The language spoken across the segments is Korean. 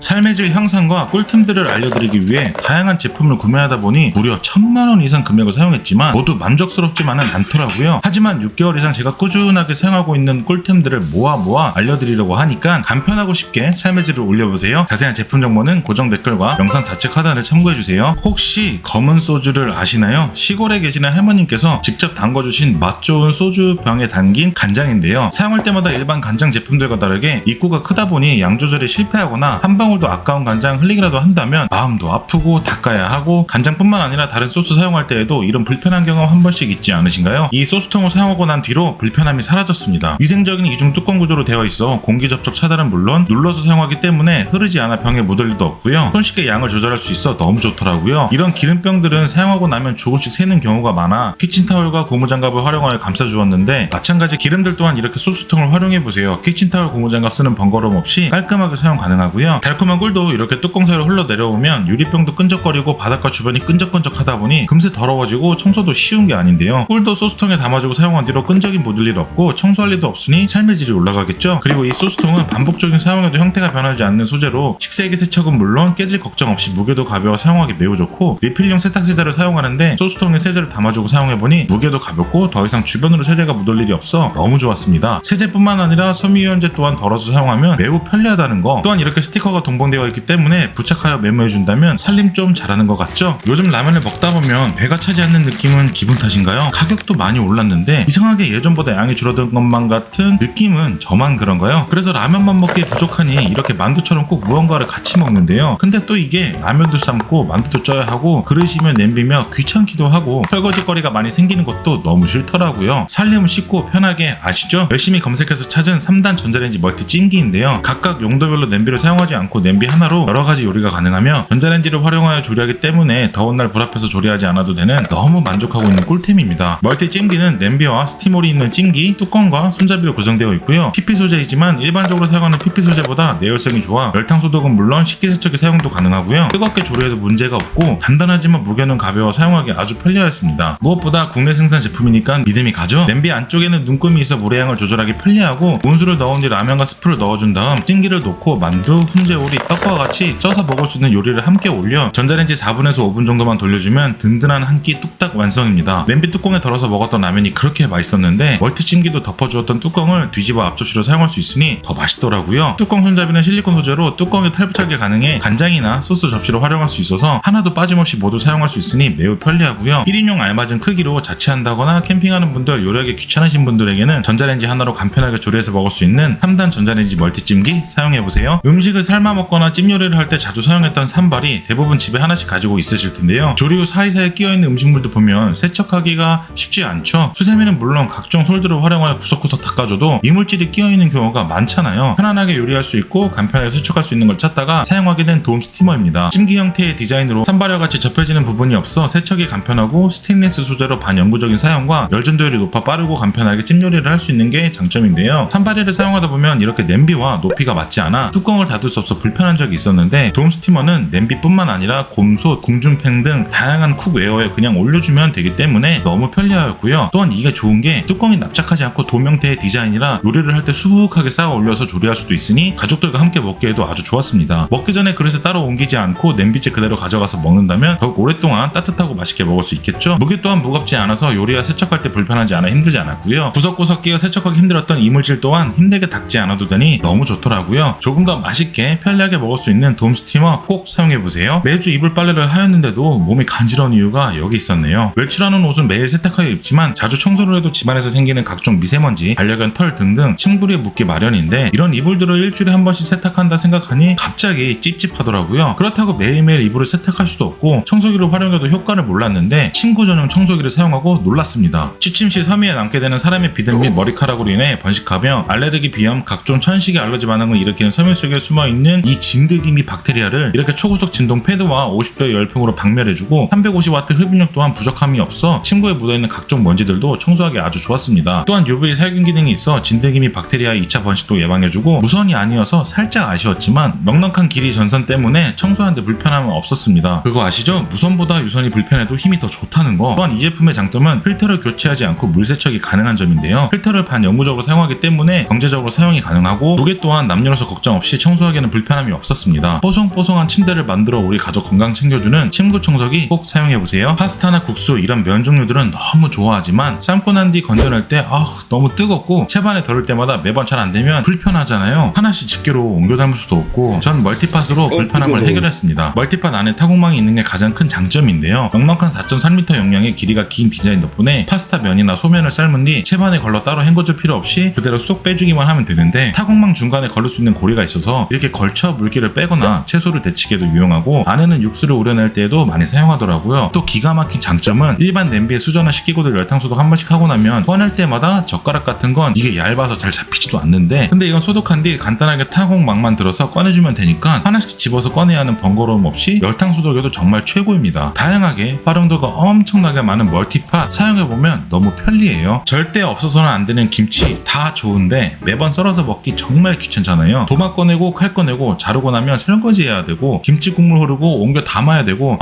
삶의 질 향상과 꿀템들을 알려드리기 위해 다양한 제품을 구매하다 보니 무려 1000만원 이상 금액을 사용했지만 모두 만족스럽지만은 않더라고요. 하지만 6개월 이상 제가 꾸준하게 사용하고 있는 꿀템들을 모아 알려드리려고 하니까 간편하고 쉽게 삶의 질을 올려보세요. 자세한 제품 정보는 고정 댓글과 영상 좌측 하단을 참고해주세요. 혹시 검은 소주를 아시나요? 시골에 계시는 할머님께서 직접 담궈주신 맛 좋은 소주병에 담긴 간장인데요. 사용할 때마다 일반 간장 제품들과 다르게 입구가 크다 보니 양 조절에 실패하거나 한 방울도 아까운 간장 흘리기라도 한다면 마음도 아프고 닦아야 하고, 간장뿐만 아니라 다른 소스 사용할 때에도 이런 불편한 경험 한 번씩 있지 않으신가요? 이 소스통을 사용하고 난 뒤로 불편함이 사라졌습니다. 위생적인 이중 뚜껑 구조로 되어 있어 공기 접촉 차단은 물론 눌러서 사용하기 때문에 흐르지 않아 병에 묻을 일도 없고요. 손쉽게 양을 조절할 수 있어 너무 좋더라고요. 이런 기름병들은 사용하고 나면 조금씩 새는 경우가 많아 키친타올과 고무장갑을 활용하여 감싸주었는데, 마찬가지 기름들 또한 이렇게 소스통을 활용해보세요. 키친타올 고무장갑 쓰는 번거로움 없이 깔끔하게 사용 가능하고요. 달콤한 꿀도 이렇게 뚜껑 사이로 흘러내려오면 유리병도 끈적거리고 바닥과 주변이 끈적끈적하다 보니 금세 더러워지고 청소도 쉬운 게 아닌데요. 꿀도 소스통에 담아주고 사용한 뒤로 끈적임 묻을 일 없고 청소할 일도 없으니 삶의 질이 올라가겠죠. 그리고 이 소스통은 반복적인 사용에도 형태가 변하지 않는 소재로 식세기 세척은 물론 깨질 걱정 없이 무게도 가벼워 사용하기 매우 좋고, 리필용 세탁 세제를 사용하는데 소스통에 세제를 담아주고 사용해보니 무게도 가볍고 더 이상 주변으로 세제가 묻을 일이 없어 너무 좋았습니다. 세제뿐만 아니라 섬유유연제 또한 덜어서 사용하면 매우 편리하다는 거, 또한 이렇게 스티커가 동봉되어 있기 때문에 부착하여 메모해준다면 살림 좀 잘하는 것 같죠? 요즘 라면을 먹다 보면 배가 차지 않는 느낌은 기분 탓인가요? 가격도 많이 올랐는데 이상하게 예전보다 양이 줄어든 것만 같은 느낌은 저만 그런가요? 그래서 라면만 먹기에 부족하니 이렇게 만두처럼 꼭 무언가를 같이 먹는데요. 근데 또 이게 라면도 삶고 만두도 쪄야 하고 그릇이면 냄비며 귀찮기도 하고 설거지거리가 많이 생기는 것도 너무 싫더라고요. 살림은 쉽고 편하게 아시죠? 열심히 검색해서 찾은 3단 전자레인지 멀티 찜기인데요. 각각 용도별로 냄비를 사용하지 않고 냄비 하나로 여러가지 요리가 가능하며 전자레인지를 활용하여 조리하기 때문에 더운 날 불 앞에서 조리하지 않아도 되는 너무 만족하고 있는 꿀템입니다. 멀티 찜기는 냄비와 스티몰이 있는 찜기, 뚜껑과 손잡이로 구성되어 있고요. PP 소재이지만 일반적으로 사용하는 PP 소재보다 내열성이 좋아 열탕 소독은 물론 식기세척기 사용도 가능하고요. 뜨겁게 조리해도 문제가 없고 단단하지만 무게는 가벼워 사용하기 아주 편리하였습니다. 무엇보다 국내 생산 제품이니까 믿음이 가죠? 냄비 안쪽에는 눈금이 있어 물의 양을 조절하기 편리하고, 온수를 넣은 뒤 라면과 스프를 넣어준 다음 찜기를 놓고 만두, 훈제오리, 떡과 같이 쪄서 먹을 수 있는 요리를 함께 올려 전자레인지 4분에서 5분 정도만 돌려주면 든든한 한 끼 뚝딱 완성입니다. 냄비 뚜껑에 덜어서 먹었던 라면이 그렇게 맛있었는데 멀티 찜기도 덮어주었던 뚜껑을 뒤집어 앞접시로 사용할 수 있으니 더 맛있더라고요. 뚜껑 손잡이는 실리콘 소재로 뚜껑에 탈부착이 가능해 간장이나 소스 접시로 활용할 수 있어서 하나도 빠짐없이 모두 사용할 수 있으니 매우 편리하고요. 1인용 알맞은 크기로 자취한다거나 캠핑하는 분들, 요리하기 귀찮으신 분들에게는 전자레인지 하나로 간편하게 조리해서 먹을 수 있는 3단 전자레인지 멀티찜기 사용해보세요. 음식을 삶아 먹거나 찜 요리를 할 때 자주 사용했던 산발이 대부분 집에 하나씩 가지고 있으실 텐데요. 조리 후 사이사이에 끼어있는 음식물도 보면 세척하기가 쉽지 않죠. 수세미는 물론 각종 솔들을 활용하여 구석구석 닦아줘도 이물질이 끼어있는 경우가 많잖아요. 편안하게 요리할 수 있고 간편하게 세척할 수 있는 걸 찾다가 사용하게 된 돔 스티머입니다. 찜기 형태의 디자인으로 산발과 같이 접혀지는 부분이 없어 세척이 간편하고, 스테인리스 소재로 반영구적인 사용과 열전도율이 높아 빠르고 간편하게 찜 요리를 할 수 있는 게 장점인데요. 산발이를 사용하다 보면 이렇게 냄비와 높이가 맞지 않아 뚜껑을 닫을 수 없어 불편한 적이 있었는데, 돔 스티머는 냄비뿐만 아니라 곰솥, 궁중팬 등 다양한 쿡웨어에 그냥 올려주면 되기 때문에 너무 편리하였고요. 또한 이게 좋은 게 뚜껑이 납작하지 않고 돔 형태의 디자인이라 요리를 할 때 수북하게 쌓아 올려서 조리할 수도 있으니 가족들과 함께 먹기에도 아주 좋았습니다. 먹기 전에 그릇에 따로 옮기지 않고 냄비째 그대로 가져가서 먹는다면 더욱 오랫동안 따뜻하고 맛있게 먹을 수 있겠죠. 무게 또한 무겁지 않아서 요리와 세척할 때 불편하지 않아 힘들지 않았고요. 구석구석 끼어 세척하기 힘들었던 이물질 또한 힘들게 닦지 않아도 되니 너무 좋더라고요. 조금 더 맛있게 편리하게 먹을 수 있는 돔 스티머 꼭 사용해보세요. 매주 이불 빨래를 하였는데도 몸이 간지러운 이유가 여기 있었네요. 외출하는 옷은 매일 세탁하여 입지만 자주 청소를 해도 집안에서 생기는 각종 미세먼지, 반려견 털 등등 침구리에 묻기 마련인데, 이런 이불들을 일주일에 한 번씩 세탁한다 생각하니 갑자기 찝찝하더라고요. 그렇다고 매일매일 이불을 세탁할 수도 없고 청소기를 활용해도 효과를 몰랐는데 침구 전용 청소기를 사용하고 놀랐습니다. 취침 시 섬유에 남게 되는 사람의 비듬 및 머리카락으로 인해 번식하며 알레르기, 비염, 각종 천식의 알러지 반응을 일으키는 섬유 속에 숨어있는 이 진드기 및 박테리아를 이렇게 초고속 진동 패드와 50도의 열풍으로 박멸해주고, 350W 흡입력 또한 부족함이 없어 침구에 묻어있는 각종 먼지들도 청소하기 아주 좋았습니다. 또한 UV 살균 기능이 있어 진드기 및 박테리아의 2차 번식도 예방해주고, 무선이 아니어서 살짝 아쉬웠지만 넉넉한 길이 전선 때문에 청소하는데 불편함은 없었습니다. 그거 아시죠? 무선보다 유선이 불편해도 힘이 더 좋다는 거. 또한 이 제품의 장점은 필터를 교체하지 않고 물세척이 가능한 점인데요. 필터를 반영구적으로 사용하기 때문에 경제적으로 사용이 가능하고, 무게 또한 남녀노소 걱정 없이 청소하기에는 불편 불편함이 없었습니다. 뽀송뽀송한 침대를 만들어 우리 가족 건강 챙겨주는 침구 청소기 꼭 사용해보세요. 파스타나 국수 이런 면 종류들은 너무 좋아하지만 삶고 난 뒤 건져낼 때 너무 뜨겁고 채반에 덜을 때마다 매번 잘 안되면 불편하잖아요. 하나씩 집게로 옮겨 담을 수도 없고 전 멀티팟으로 불편함을 해결했습니다. 멀티팟 안에 타공망이 있는 게 가장 큰 장점인데요. 넉넉한 4.3m 용량의 길이가 긴 디자인 덕분에 파스타 면이나 소면을 삶은 뒤 채반에 걸러 따로 헹궈줄 필요 없이 그대로 쏙 빼주기만 하면 되는데, 타공망 중간에 걸릴 수 있는 고리가 있어서 이렇게 걸쳐 물기를 빼거나 채소를 데치기에도 유용하고 안에는 육수를 우려낼 때에도 많이 사용하더라고요. 또 기가 막힌 장점은 일반 냄비에 수저나 식기구들 열탕소독 한 번씩 하고 나면 꺼낼 때마다 젓가락 같은 건 이게 얇아서 잘 잡히지도 않는데, 근데 이건 소독한 뒤 간단하게 타공망만 들어서 꺼내주면 되니까 하나씩 집어서 꺼내야 하는 번거로움 없이 열탕소독에도 정말 최고입니다. 다양하게 활용도가 엄청나게 많은 멀티팟 사용해보면 너무 편리해요. 절대 없어서는 안 되는 김치 다 좋은데 매번 썰어서 먹기 정말 귀찮잖아요. 도마 꺼내고 칼 꺼내고 자르고 나면 설거지 해야 되고 김치 국물 흐르고 옮겨 담아야 되고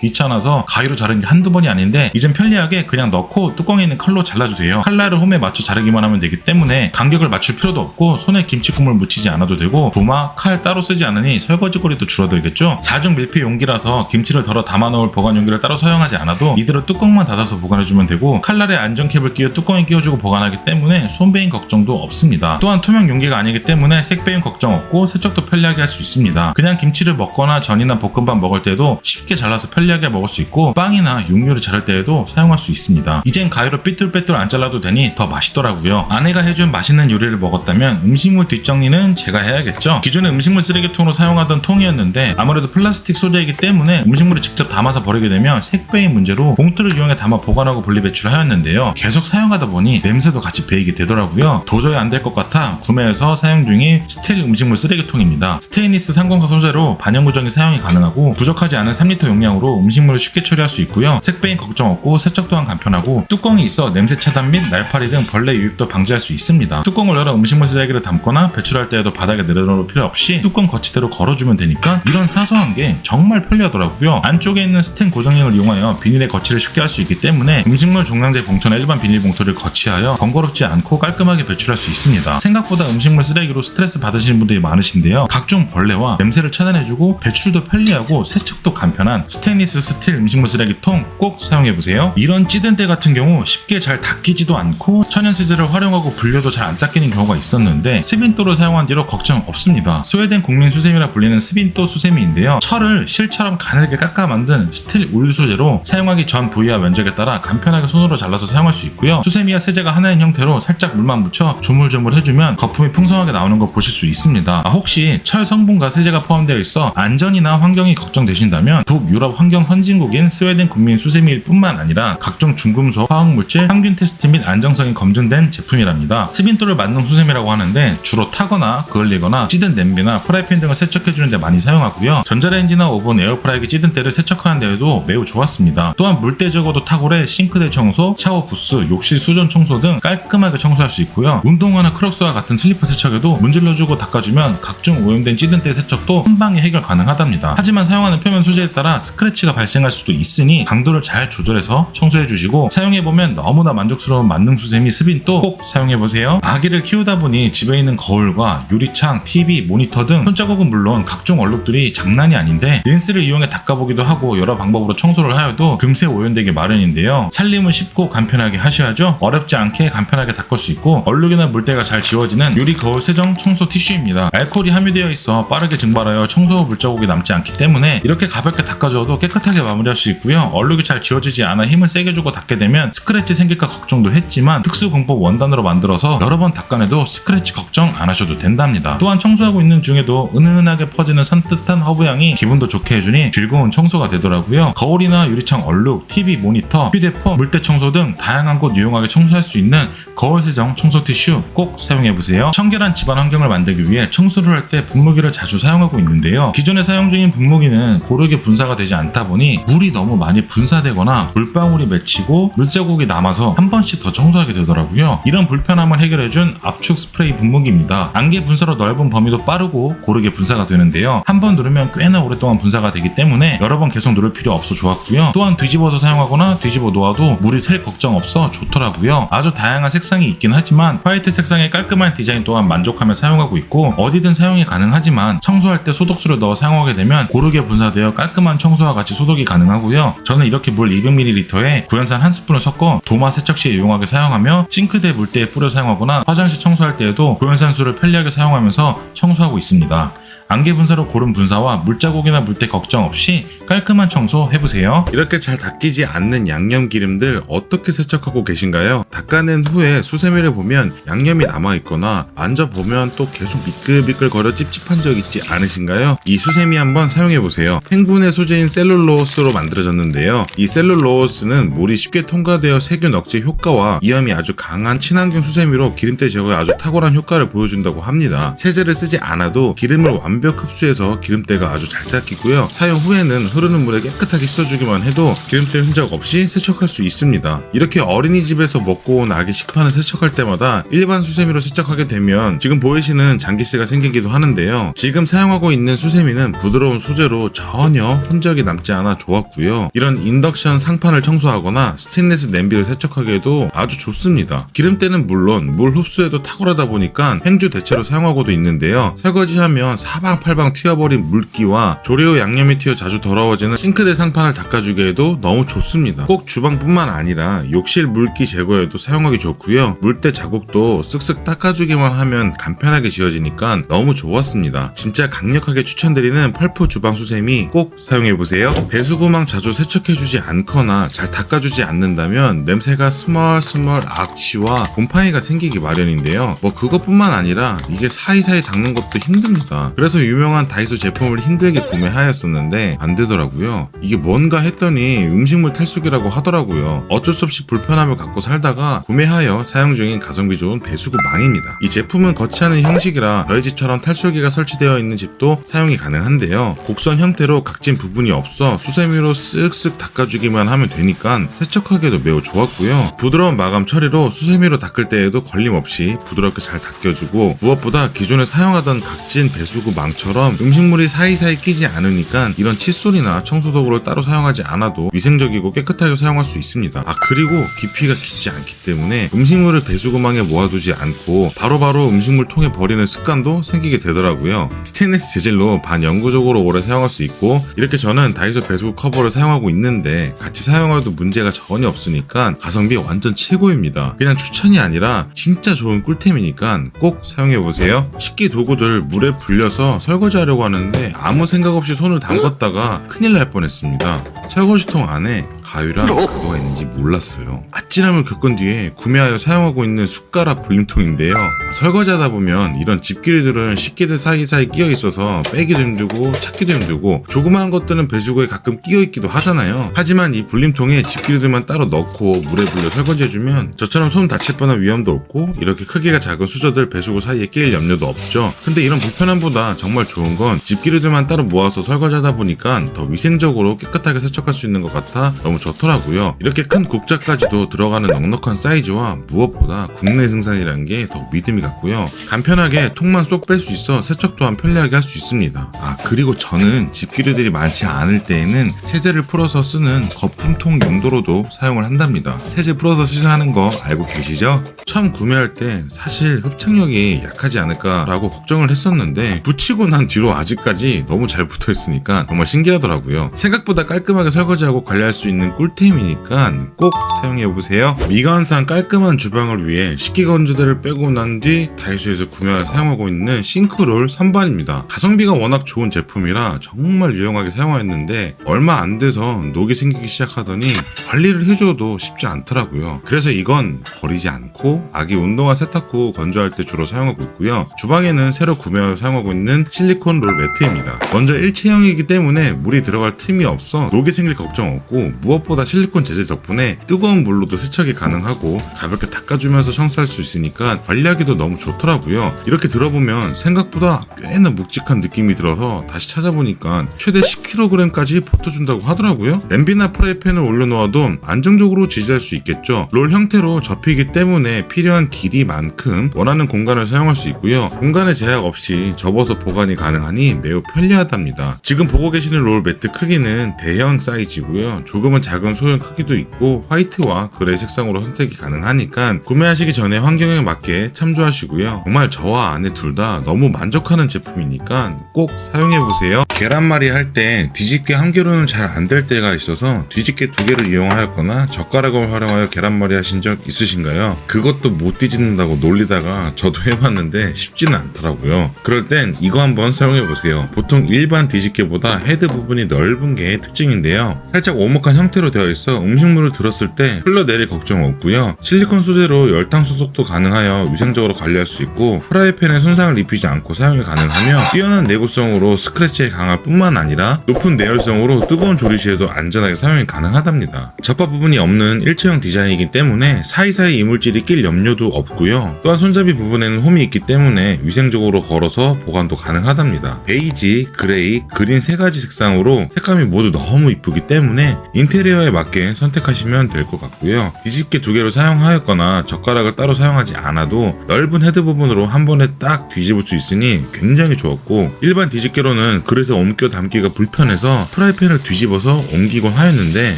귀찮아서 가위로 자른 게 한두 번이 아닌데, 이젠 편리하게 그냥 넣고 뚜껑에 있는 칼로 잘라주세요. 칼날을 홈에 맞춰 자르기만 하면 되기 때문에 간격을 맞출 필요도 없고 손에 김치 국물 묻히지 않아도 되고 도마, 칼 따로 쓰지 않으니 설거지거리도 줄어들겠죠. 4중 밀폐 용기라서 김치를 덜어 담아놓을 보관 용기를 따로 사용하지 않아도 이대로 뚜껑만 닫아서 보관해주면 되고, 칼날에 안전캡을 끼워 뚜껑에 끼워주고 보관하기 때문에 손배임 걱정도 없습니다. 또한 투명 용기가 아니기 때문에 색배임 걱정 없고 세척도 편리하게 할 수 있습니다. 그냥 김치를 먹거나 전이나 볶음밥 먹을 때도 쉽게 잘라서 편리하게 먹을 수 있고, 빵이나 육류를 자를 때에도 사용할 수 있습니다. 이젠 가위로 삐뚤빼뚤 안 잘라도 되니 더 맛있더라고요. 아내가 해준 맛있는 요리를 먹었다면 음식물 뒷정리는 제가 해야겠죠. 기존에 음식물 쓰레기통으로 사용하던 통이었는데 아무래도 플라스틱 소재이기 때문에 음식물을 직접 담아서 버리게 되면 색배임 문제로 봉투를 이용해 담아 보관하고 분리배출하였는데요. 계속 사용하다 보니 냄새도 같이 배이게 되더라고요. 도저히 안 될 것 같아 구매해서 사용 중인 스틸 음식물 쓰레기통입니다. 스테인리스 304 소재로 반영구정이 사용이 가능하고 부족하지 않은 3L 용량으로 음식물을 쉽게 처리할 수 있고요. 색배임 걱정 없고 세척 또한 간편하고 뚜껑이 있어 냄새 차단 및 날파리 등 벌레 유입도 방지할 수 있습니다. 뚜껑을 열어 음식물 쓰레기를 담거나 배출할 때에도 바닥에 내려놓을 필요 없이 뚜껑 거치대로 걸어주면 되니까 이런 사소한 게 정말 편리하더라고요. 안쪽에 있는 스텐 고정링을 이용하여 비닐의 거치를 쉽게 할 수 있기 때문에 음식물 종량제 봉투나 일반 비닐 봉투를 거치하여 번거롭지 않고 깔끔하게 배출할 수 있습니다. 생각보다 음식물 쓰레기로 스트레스 받으시는 분들이 많으신데요. 각종 벌레와 냄새를 차단해주고 배출도 편리하고 세척도 간편한 스테인리스 스틸 음식물 쓰레기통 꼭 사용해보세요. 이런 찌든 때 같은 경우 쉽게 잘 닦이지도 않고 천연세제를 활용하고 불려도 잘 안 닦이는 경우가 있었는데 스빈또를 사용한 뒤로 걱정 없습니다. 스웨덴 국민 수세미라 불리는 스빈또 수세미인데요. 철을 실처럼 가늘게 깎아 만든 스틸 울 소재로 사용하기 전 부위와 면적에 따라 간편하게 손으로 잘라서 사용할 수 있고요. 수세미와 세제가 하나인 형태로 살짝 물만 묻혀 조물조물 해주면 거품이 풍성하게 나오는 걸 보실 수 있습니다. 혹시 철 성분과 세제가 포함되어 있어 안전이나 환경이 걱정되신다면 북유럽 환경 선진국인 스웨덴 국민 수세미일 뿐만 아니라 각종 중금속, 화학물질, 항균 테스트 및 안정성이 검증된 제품이랍니다. 스빈또를 만능 수세미라고 하는데 주로 타거나 그을리거나 찌든 냄비나 프라이팬 등을 세척해주는 데 많이 사용하고요. 전자레인지나 오븐, 에어프라이기 찌든 때를 세척하는 데에도 매우 좋았습니다. 또한 물때 제거도 탁월해 싱크대 청소, 샤워 부스, 욕실 수전 청소 등 깔끔하게 청소할 수 있고요. 운동화나 크록스와 같은 슬리퍼 세척에도 문질러주고 닦아주면 각종 오염된 찌든 때 세척도 한방에 해결 가능하답니다. 하지만 사용하는 표면 소재에 따라 스크래치가 발생할 수도 있으니 강도를 잘 조절해서 청소해주시고, 사용해보면 너무나 만족스러운 만능 수세미 스빈또 꼭 사용해보세요. 아기를 키우다 보니 집에 있는 거울과 유리창, TV, 모니터 등 손자국은 물론 각종 얼룩들이 장난이 아닌데 린스를 이용해 닦아보기도 하고 여러 방법으로 청소를 하여도 금세 오염되기 마련인데요. 살림을 쉽고 간편하게 하셔야죠. 어렵지 않게 간편하게 닦을 수 있고 얼룩이나 물때가 잘 지워지는 유리 거울 세정 청소 티슈입니다. 알코올이 함유되어 있어 빠르게 증발하여 청소 물자국이 남지 않기 때문에 이렇게 가볍게 닦아줘도 깨끗하게 마무리할 수 있고요. 얼룩이 잘 지워지지 않아 힘을 세게 주고 닦게 되면 스크래치 생길까 걱정도 했지만 특수공법 원단으로 만들어서 여러 번 닦아내도 스크래치 걱정 안 하셔도 된답니다. 또한 청소하고 있는 중에도 은은하게 퍼지는 산뜻한 허브향이 기분도 좋게 해주니 즐거운 청소가 되더라고요. 거울이나 유리창 얼룩, TV, 모니터, 휴대폰, 물때 청소 등 다양한 곳 유용하게 청소할 수 있는 거울 세정 청소 티슈 꼭 사용해보세요. 청결한 집안 환경을 만들기 위해 청소를 할 때 분무기를 자주 사용하고 있는데요. 기존에 사용 중인 분무기는 고르게 분사가 되지 않다 보니 물이 너무 많이 분사되거나 물방울이 맺히고 물자국이 남아서 한 번씩 더 청소하게 되더라고요. 이런 불편함을 해결해준 압축 스프레이 분무기입니다. 안개 분사로 넓은 범위도 빠르고 고르게 분사가 되는데요. 한 번 누르면 꽤나 오랫동안 분사가 되기 때문에 여러 번 계속 누를 필요 없어 좋았고요. 또한 뒤집어서 사용하거나 뒤집어 놓아도 물이 셀 걱정 없어 좋더라고요. 아주 다양한 색상이 있긴 하지만 화이트 색상의 깔끔한 디자인 또한 만족하며 사용하고 있고 어디든 사용이 가능합니다. 가능하지만 청소할 때 소독수를 넣어 사용하게 되면 고르게 분사되어 깔끔한 청소와 같이 소독이 가능하고요. 저는 이렇게 물 200ml에 구연산 1스푼을 섞어 도마 세척 시에 유용하게 사용하며 싱크대 물때에 뿌려 사용하거나 화장실 청소할 때에도 구연산수를 편리하게 사용하면서 청소하고 있습니다. 안개 분사로 고른 분사와 물자국이나 물때 걱정 없이 깔끔한 청소 해보세요. 이렇게 잘 닦이지 않는 양념 기름들 어떻게 세척하고 계신가요? 닦아낸 후에 수세미를 보면 양념이 남아있거나 만져보면 또 계속 미끌미끌 거려 찝찝한 적 있지 않으신가요? 이 수세미 한번 사용해보세요. 생분해 소재인 셀룰로스로 만들어졌는데요. 이 셀룰로스는 물이 쉽게 통과되어 세균 억제 효과와 이염이 아주 강한 친환경 수세미로 기름때 제거에 아주 탁월한 효과를 보여준다고 합니다. 세제를 쓰지 않아도 기름을 완벽 흡수해서 기름때가 아주 잘 닦이고요. 사용 후에는 흐르는 물에 깨끗하게 씻어주기만 해도 기름때 흔적 없이 세척할 수 있습니다. 이렇게 어린이집에서 먹고 온 아기 식판을 세척할 때마다 일반 수세미로 세척하게 되면 지금 보이시는 장기스가 생기기도 하는데요. 지금 사용하고 있는 수세미는 부드러운 소재로 전혀 흔적이 남지 않아 좋았고요. 이런 인덕션 상판을 청소하거나 스테인리스 냄비를 세척하기에도 아주 좋습니다. 기름때는 물론 물 흡수에도 탁월하다 보니까 행주 대체로 사용하고도 있는데요. 설거지하면 사방팔방 튀어버린 물기와 조리 후 양념이 튀어 자주 더러워지는 싱크대 상판을 닦아주기에도 너무 좋습니다. 꼭 주방뿐만 아니라 욕실 물기 제거에도 사용하기 좋고요. 물때 자국도 쓱쓱 닦아주기만 하면 간편하게 지워지니까 너무 좋았습니다. 진짜 강력하게 추천드리는 펄프 주방 수세미 꼭 사용해보세요. 배수구망 자주 세척해주지 않거나 잘 닦아주지 않는다면 냄새가 스멀스멀 악취와 곰팡이가 생기기 마련인데요. 뭐 그것뿐만 아니라 이게 사이사이 닦는 것도 힘듭니다. 그래서 유명한 다이소 제품을 힘들게 구매하였었는데 안 되더라고요. 이게 뭔가 했더니 음식물 탈수기라고 하더라고요. 어쩔 수 없이 불편함을 갖고 살다가 구매하여 사용 중인 가성비 좋은 배수구 망입니다. 이 제품은 거치하는 형식이라 저희 집처럼 탈수기가 설치되어 있는 집도 사용이 가능한데요. 곡선 형태로 각진 부분이 없어 수세미로 쓱쓱 닦아주기만 하면 되니까 세척하기에도 매우 좋았고요. 부드러운 마감 처리로 수세미로 닦을 때에도 걸림없이 부드럽게 잘 닦여주고 무엇보다 기존에 사용하던 각진 배수구 망처럼 음식물이 사이사이 끼지 않으니까 이런 칫솔이나 청소도구를 따로 사용하지 않아도 위생적이고 깨끗하게 사용할 수 있습니다. 그리고 깊이가 깊지 않기 때문에 음식물을 배수구망에 모아두지 않고 바로바로 음식물 통에 버리는 습관도 생기게 되더라고요. 스테인리스 재질로 반영구적으로 오래 사용할 수 있고 이렇게 저는 다이소 배수구 커버를 사용하고 있는데 같이 사용해도 문제가 전혀 없으니까 가성비 완전 최고입니다. 그냥 추천이 아니라 진짜 좋은 꿀템이니까 꼭 사용해보세요. 식기 도구들 물에 불려서 설거지하려고 하는데 아무 생각 없이 손을 담궜다가 큰일 날 뻔했습니다. 설거지통 안에 가위랑 가구가 있는지 몰랐어요. 아찔함을 겪은 뒤에 구매하여 사용하고 있는 숟가락 불림통인데요. 설거지하다 보면 이런 집기류들은 식기들 사이사이 끼어 있어서 빼기도 힘들고 찾기도 힘들고 조그마한 것들은 배수구에 가끔 끼어 있기도 하잖아요. 하지만 이 불림통에 집기류들만 따로 넣고 물에 불려 설거지해주면 저처럼 손 다칠 뻔한 위험도 없고 이렇게 크기가 작은 수저들 배수구 사이에 끼일 염려도 없죠. 근데 이런 불편함보다 정말 좋은 건 집기류들만 따로 모아서 설거지하다 보니까 더 위생적으로 깨끗하게 세척할 수 있는 것 같아 너무 좋더라고요. 이렇게 큰 국자까지도 들어가는 넉넉한 사이즈와 무엇보다 국내 생산이라는 게 더 믿음이 갔고요. 간편하게 통만 쏙 뺄 수 있어 세척 또한 편리하게 할 수 있습니다. 그리고 저는 집기류들이 많지 않을 때에는 세제를 풀어서 쓰는 거품통 용도로도 사용을 한답니다. 세제 풀어서 시사하는 거 알고 계시죠? 처음 구매할 때 사실 흡착력이 약하지 않을까라고 걱정을 했었는데 붙이고 난 뒤로 아직까지 너무 잘 붙어있으니까 정말 신기하더라고요. 생각보다 깔끔하게 설거지하고 관리할 수 있는 꿀템이니까 꼭 사용해보세요. 미관상 깔끔한 주방을 위해 식기건조대를 빼고 난 뒤 다이소에서 구매해 사용하고 있는 싱크롤 선반입니다. 가성비가 워낙 좋은 제품이라 정말 유용하게 사용하였는데 얼마 안 돼서 녹이 생기기 시작하더니 관리를 해줘도 쉽지 않더라고요. 그래서 이건 버리지 않고 아기 운동화 세탁 후 건조할 때 주로 사용하고 있고요. 주방에는 새로 구매하여 사용하고 있는 실리콘 롤 매트입니다. 먼저 일체형이기 때문에 물이 들어갈 틈이 없어 녹이 생길 걱정 없고 무엇보다 실리콘 재질 덕분에 뜨거운 물로도 세척이 가능하고 가볍게 닦아주면서 청소할 수 있으니까 관리하기도 너무 좋더라고요. 이렇게 들어보면 생각보다 꽤나 묵직한 느낌이 들어서 다시 찾아보니까 최대 10kg까지 버텨준다고 하더라고요. 냄비나 프라이팬을 올려놓아도 안정적으로 지지할 수 있겠죠. 롤 형태로 접히기 때문에 필요한 길이만큼 원하는 공간을 사용할 수 있고요. 공간에 제약 없이 접어서 보관이 가능하니 매우 편리하답니다. 지금 보고 계시는 롤 매트 크기는 대형 사이즈고요. 조금은 작은 소형 크기도 있고 화이트와 그레이 색상으로 선택이 가능하니까 구매하시기 전에 환경에 맞게 참조하시고요. 정말 저와 아내 둘 다 너무 만족하는 제품이니까 꼭 사용해보세요. 계란말이 할 때 뒤집개 한 개로는 잘 안 될 때가 있어서 뒤집개 두 개를 이용하였거나 젓가락을 활용하여 계란말이 하신 적 있으신가요? 그것도 못 뒤집는다고 놀리다가 저도 해봤는데 쉽지는 않더라고요. 그럴 땐 이거 한번 사용해보세요. 보통 일반 뒤집개보다 헤드 부분이 넓은 게 특징인데요. 살짝 오목한 형태로 되어 있어 음식물을 들었을 때 흘러내릴 걱정 없고요. 실리콘 소재로 열탕 소독도 가능하여 위생적으로 관리할 수 있고 프라이팬에 손상을 입히지 않고 사용이 가능하며 뛰어난 내구성으로 스크래치에 강할 뿐만 아니라 높은 내열성으로 뜨거운 조리 시에도 안전하게 사용이 가능하답니다. 접합 부분이 없는 일체형 디자인이기 때문에 사이사이 이물질이 낄 염려도 없고요. 또한 손잡이 부분에는 홈이 있기 때문에 위생적으로 걸어서 보관도 가능하답니다. 베이지, 그레이, 그린 세 가지 색상으로 색감이 모두 너무 이쁘기 때문에 인테리어에 맞게 선택하시면 될 것 같고요. 뒤집개 두 개로 사용하였거나 젓가락을 따로 사용하지 않아도 넓은 헤드 부분으로 한 번에 딱 뒤집을 수 있으니 굉장히 좋았고, 일반 뒤집개로는 그릇에 옮겨 담기가 불편해서 프라이팬을 뒤집어서 옮기곤 하였는데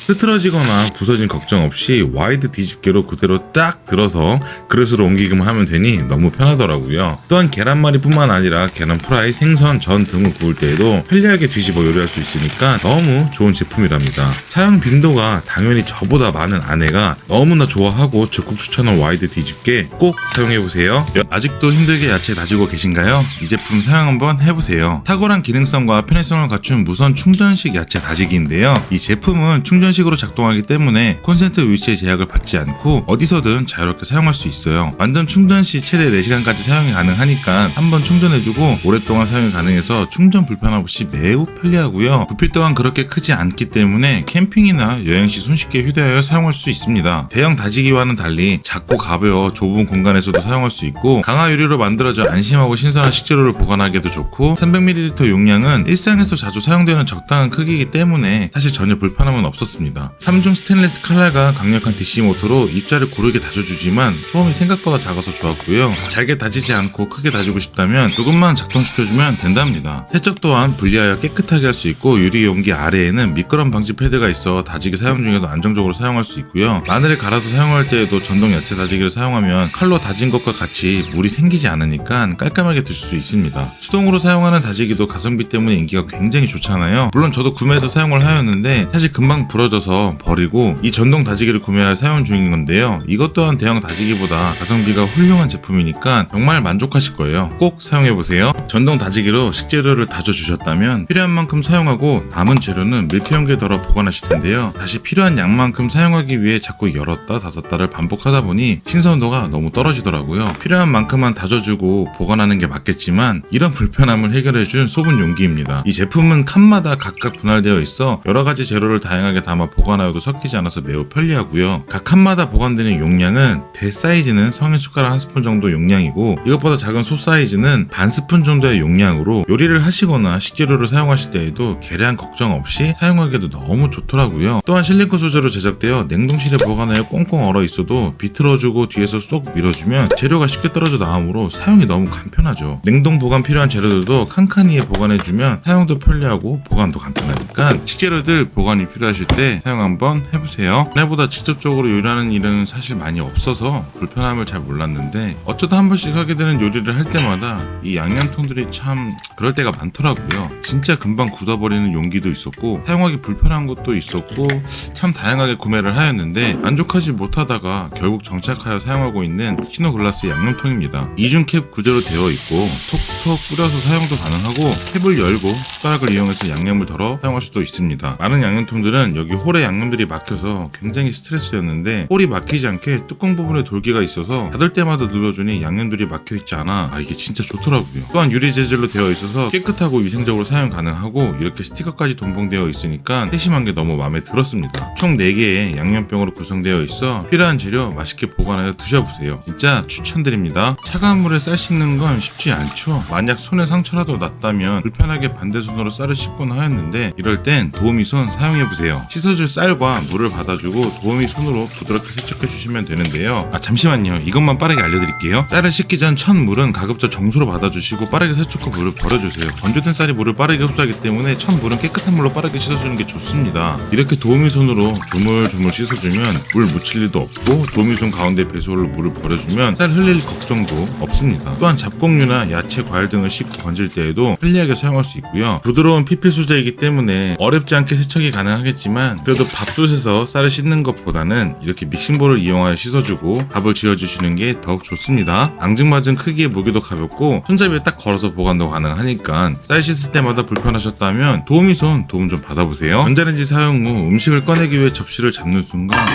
흐트러지거나 부서진 걱정 없이 와이드 뒤집개로 그대로 딱 들어서 그릇으로 옮기기만 하면 되니 너무 편하더라고요. 또한 계란말이 뿐만 아니라 계란 프라이, 생선, 전 등을 구울 때에도 편리하게 뒤집어 요리할 수 있으니까 너무 좋은 제품이랍니다. 사용 빈도가 당연히 저보다 많은 아내가 너무나 좋아하고 적극 추천한 와이드 뒤집개 꼭 사용해보세요. 아직도 힘들게 야채 다지고 계신가요? 이 제품 사용 한번 해보세요. 탁월한 기능성과 편의성을 갖춘 무선 충전식 야채 다지기인데요. 이 제품은 충전식으로 작동하기 때문에 콘센트 위치에 제약을 받지 않고 어디서든 자유롭게 사용할 수 있어요. 완전 충전 시 최대 4시간까지 사용이 가능하니까 한번 충전해주고 오랫동안 사용이 가능해서 충전 불편함 없이 매우 편리하고요. 부피 또한 그렇게 크지 않기 때문에 캠핑이나 여행 시 손쉽게 휴대하여 사용할 수 있습니다. 대형 다지기와는 달리 작고 가벼워 좁은 공간에서도 사용할 수 있고, 강화 유리로 만들어져 안심하고 신선한 식재료를 보관하기도 좋고, 300ml 용량은 일상에서 자주 사용되는 적당한 크기이기 때문에 사실 전혀 불편함은 없었습니다. 3중 스테인리스 칼날과 강력한 DC 모터로 입자를 고르게 다져주지만 소음이 생각보다 작아서 좋았고요. 잘게 다지지 않고 크게 다지고 싶다면 조금만 작동시켜주면 된답니다. 세척 또한 분리하여 깨끗하게 할 수 있고, 유리 용기 아래에는 미끄럼 방지 패드가 있어 다지기 사용 중에도 안정적으로 사용할 수 있고요. 마늘을 갈아서 사용할 때에도 전동 야채 다지기를 사용하면 칼로 다진 것과 같이 물이 생기지 않으니까 깔끔하게 드실 수 있습니다. 수동으로 사용하는 다지기도 가성비 때문에 인기가 굉장히 좋잖아요. 물론 저도 구매해서 사용을 하였는데 사실 금방 부러져서 버리고 이 전동 다지기를 구매하여 사용 중인 건데요. 이것 또한 대형 다지기보다 가성비가 훌륭한 제품이니까 정말 만족하실 거예요. 꼭 사용해보세요. 전동 다지기로 식재료를 다져주셨다면 필요한 만큼 사용하고 남은 재료는 밀폐용기에 덜어 보관하실 텐데요. 다시 필요한 양만큼 사용하기 위해 자꾸 열었다 닫았다를 반복하다 보니 신선도가 너무 떨어지더라고요. 필요한 만큼만 다져주고 보관하는 게 맞겠지만 이런 불편함을 해결해준 소분 용기입니다. 이 제품은 칸마다 각각 분할되어 있어 여러가지 재료를 다양하게 담아 보관하여도 섞이지 않아서 매우 편리하고요. 각 칸마다 보관되는 용량은 대 사이즈는 성인 숟가락 한 스푼 정도 용량이고, 이것보다 작은 소 사이즈는 반 스푼 정도의 용량으로 요리를 하시거나 식재료를 사용하실 때에도 계량 걱정 없이 사용하기에도 너무 좋더라고요. 또한 실리콘 소재로 제작되어 냉동실에 보관하여 꽁꽁 얼어 있어도 비틀어주고 뒤에서 쏙 밀어주면 재료가 쉽게 떨어져 나오므로 사용이 너무 간편하죠. 냉동 보관 필요한 재료들도 칸칸이에 보관해주면 사용도 편리하고 보관도 간편하니까 식재료들 보관이 필요하실 때 사용 한번 해보세요. 내보다 직접적으로 요리하는 일은 사실 많이 없어서 불편함을 잘 몰랐는데 어쩌다 한 번씩 하게 되는 요리를 할 때마다 이 양념통들이 참 그럴 때가 많더라고요. 진짜 금방 굳어버리는 용기도 있었고 사용하기 불편한 것도 있었고 참 다양하게 구매를 하였는데 만족하지 못하다가 결국 정착하여 사용하고 있는 시노글라스 양념통입니다. 이중캡 구조로 되어 있고 톡톡 뿌려서 사용도 가능하고 캡을 열고 숟가락을 이용해서 양념을 덜어 사용할 수도 있습니다. 많은 양념통들은 여기 홀에 양념들이 막혀서 굉장히 스트레스였는데 홀이 막히지 않게 뚜껑 부분에 돌기가 있어서 닫을 때마다 눌러주니 양념들이 막혀있지 않아 이게 진짜 좋더라고요. 또한 유리 재질로 되어 있어서 깨끗하고 위생적으로 사용 가능하고 이렇게 스티커까지 동봉되어 있으니까 세심한 게 너무 마음에 들었습니다. 총 4개의 양념병으로 구성되어 있어 필요한 재료 맛있게 보관해서 드셔보세요. 진짜 추천드립니다. 차가운 물에 쌀 씻는 건 쉽지 않죠. 만약 손에 상처라도 났다면 불편하게 반대손으로 쌀을 씻곤 하였는데 이럴 땐 도우미손 사용해보세요. 씻어줄 쌀과 물을 받아주고 도우미손으로 부드럽게 세척해주시면 되는데요. 잠시만요. 이것만 빠르게 알려드릴게요. 쌀을 씻기 전 첫 물은 가급적 정수로 받아주시고 빠르게 세척 후 물을 버려주세요. 건조된 쌀이 물을 빠르게 흡수하기 때문에 첫 물은 깨끗한 물로 빠르게 씻어주세요. 씻어주는 게 좋습니다. 이렇게 도우미손으로 조물조물 씻어주면 물 묻힐 일도 없고 도우미손 가운데 배수로 물을 버려주면 쌀 흘릴 걱정도 없습니다. 또한 잡곡류나 야채, 과일 등을 씻고 건질 때에도 편리하게 사용할 수 있고요. 부드러운 PP 소재이기 때문에 어렵지 않게 세척이 가능하겠지만 그래도 밥솥에서 쌀을 씻는 것보다는 이렇게 믹싱볼을 이용하여 씻어주고 밥을 지어주시는 게 더욱 좋습니다. 앙증맞은 크기의 무게도 가볍고 손잡이에 딱 걸어서 보관도 가능하니까 쌀 씻을 때마다 불편하셨다면 도우미손 도움 좀 받아보세요. 전자레인지 사용 후 음식을 꺼내기 위해 접시를 잡는 순간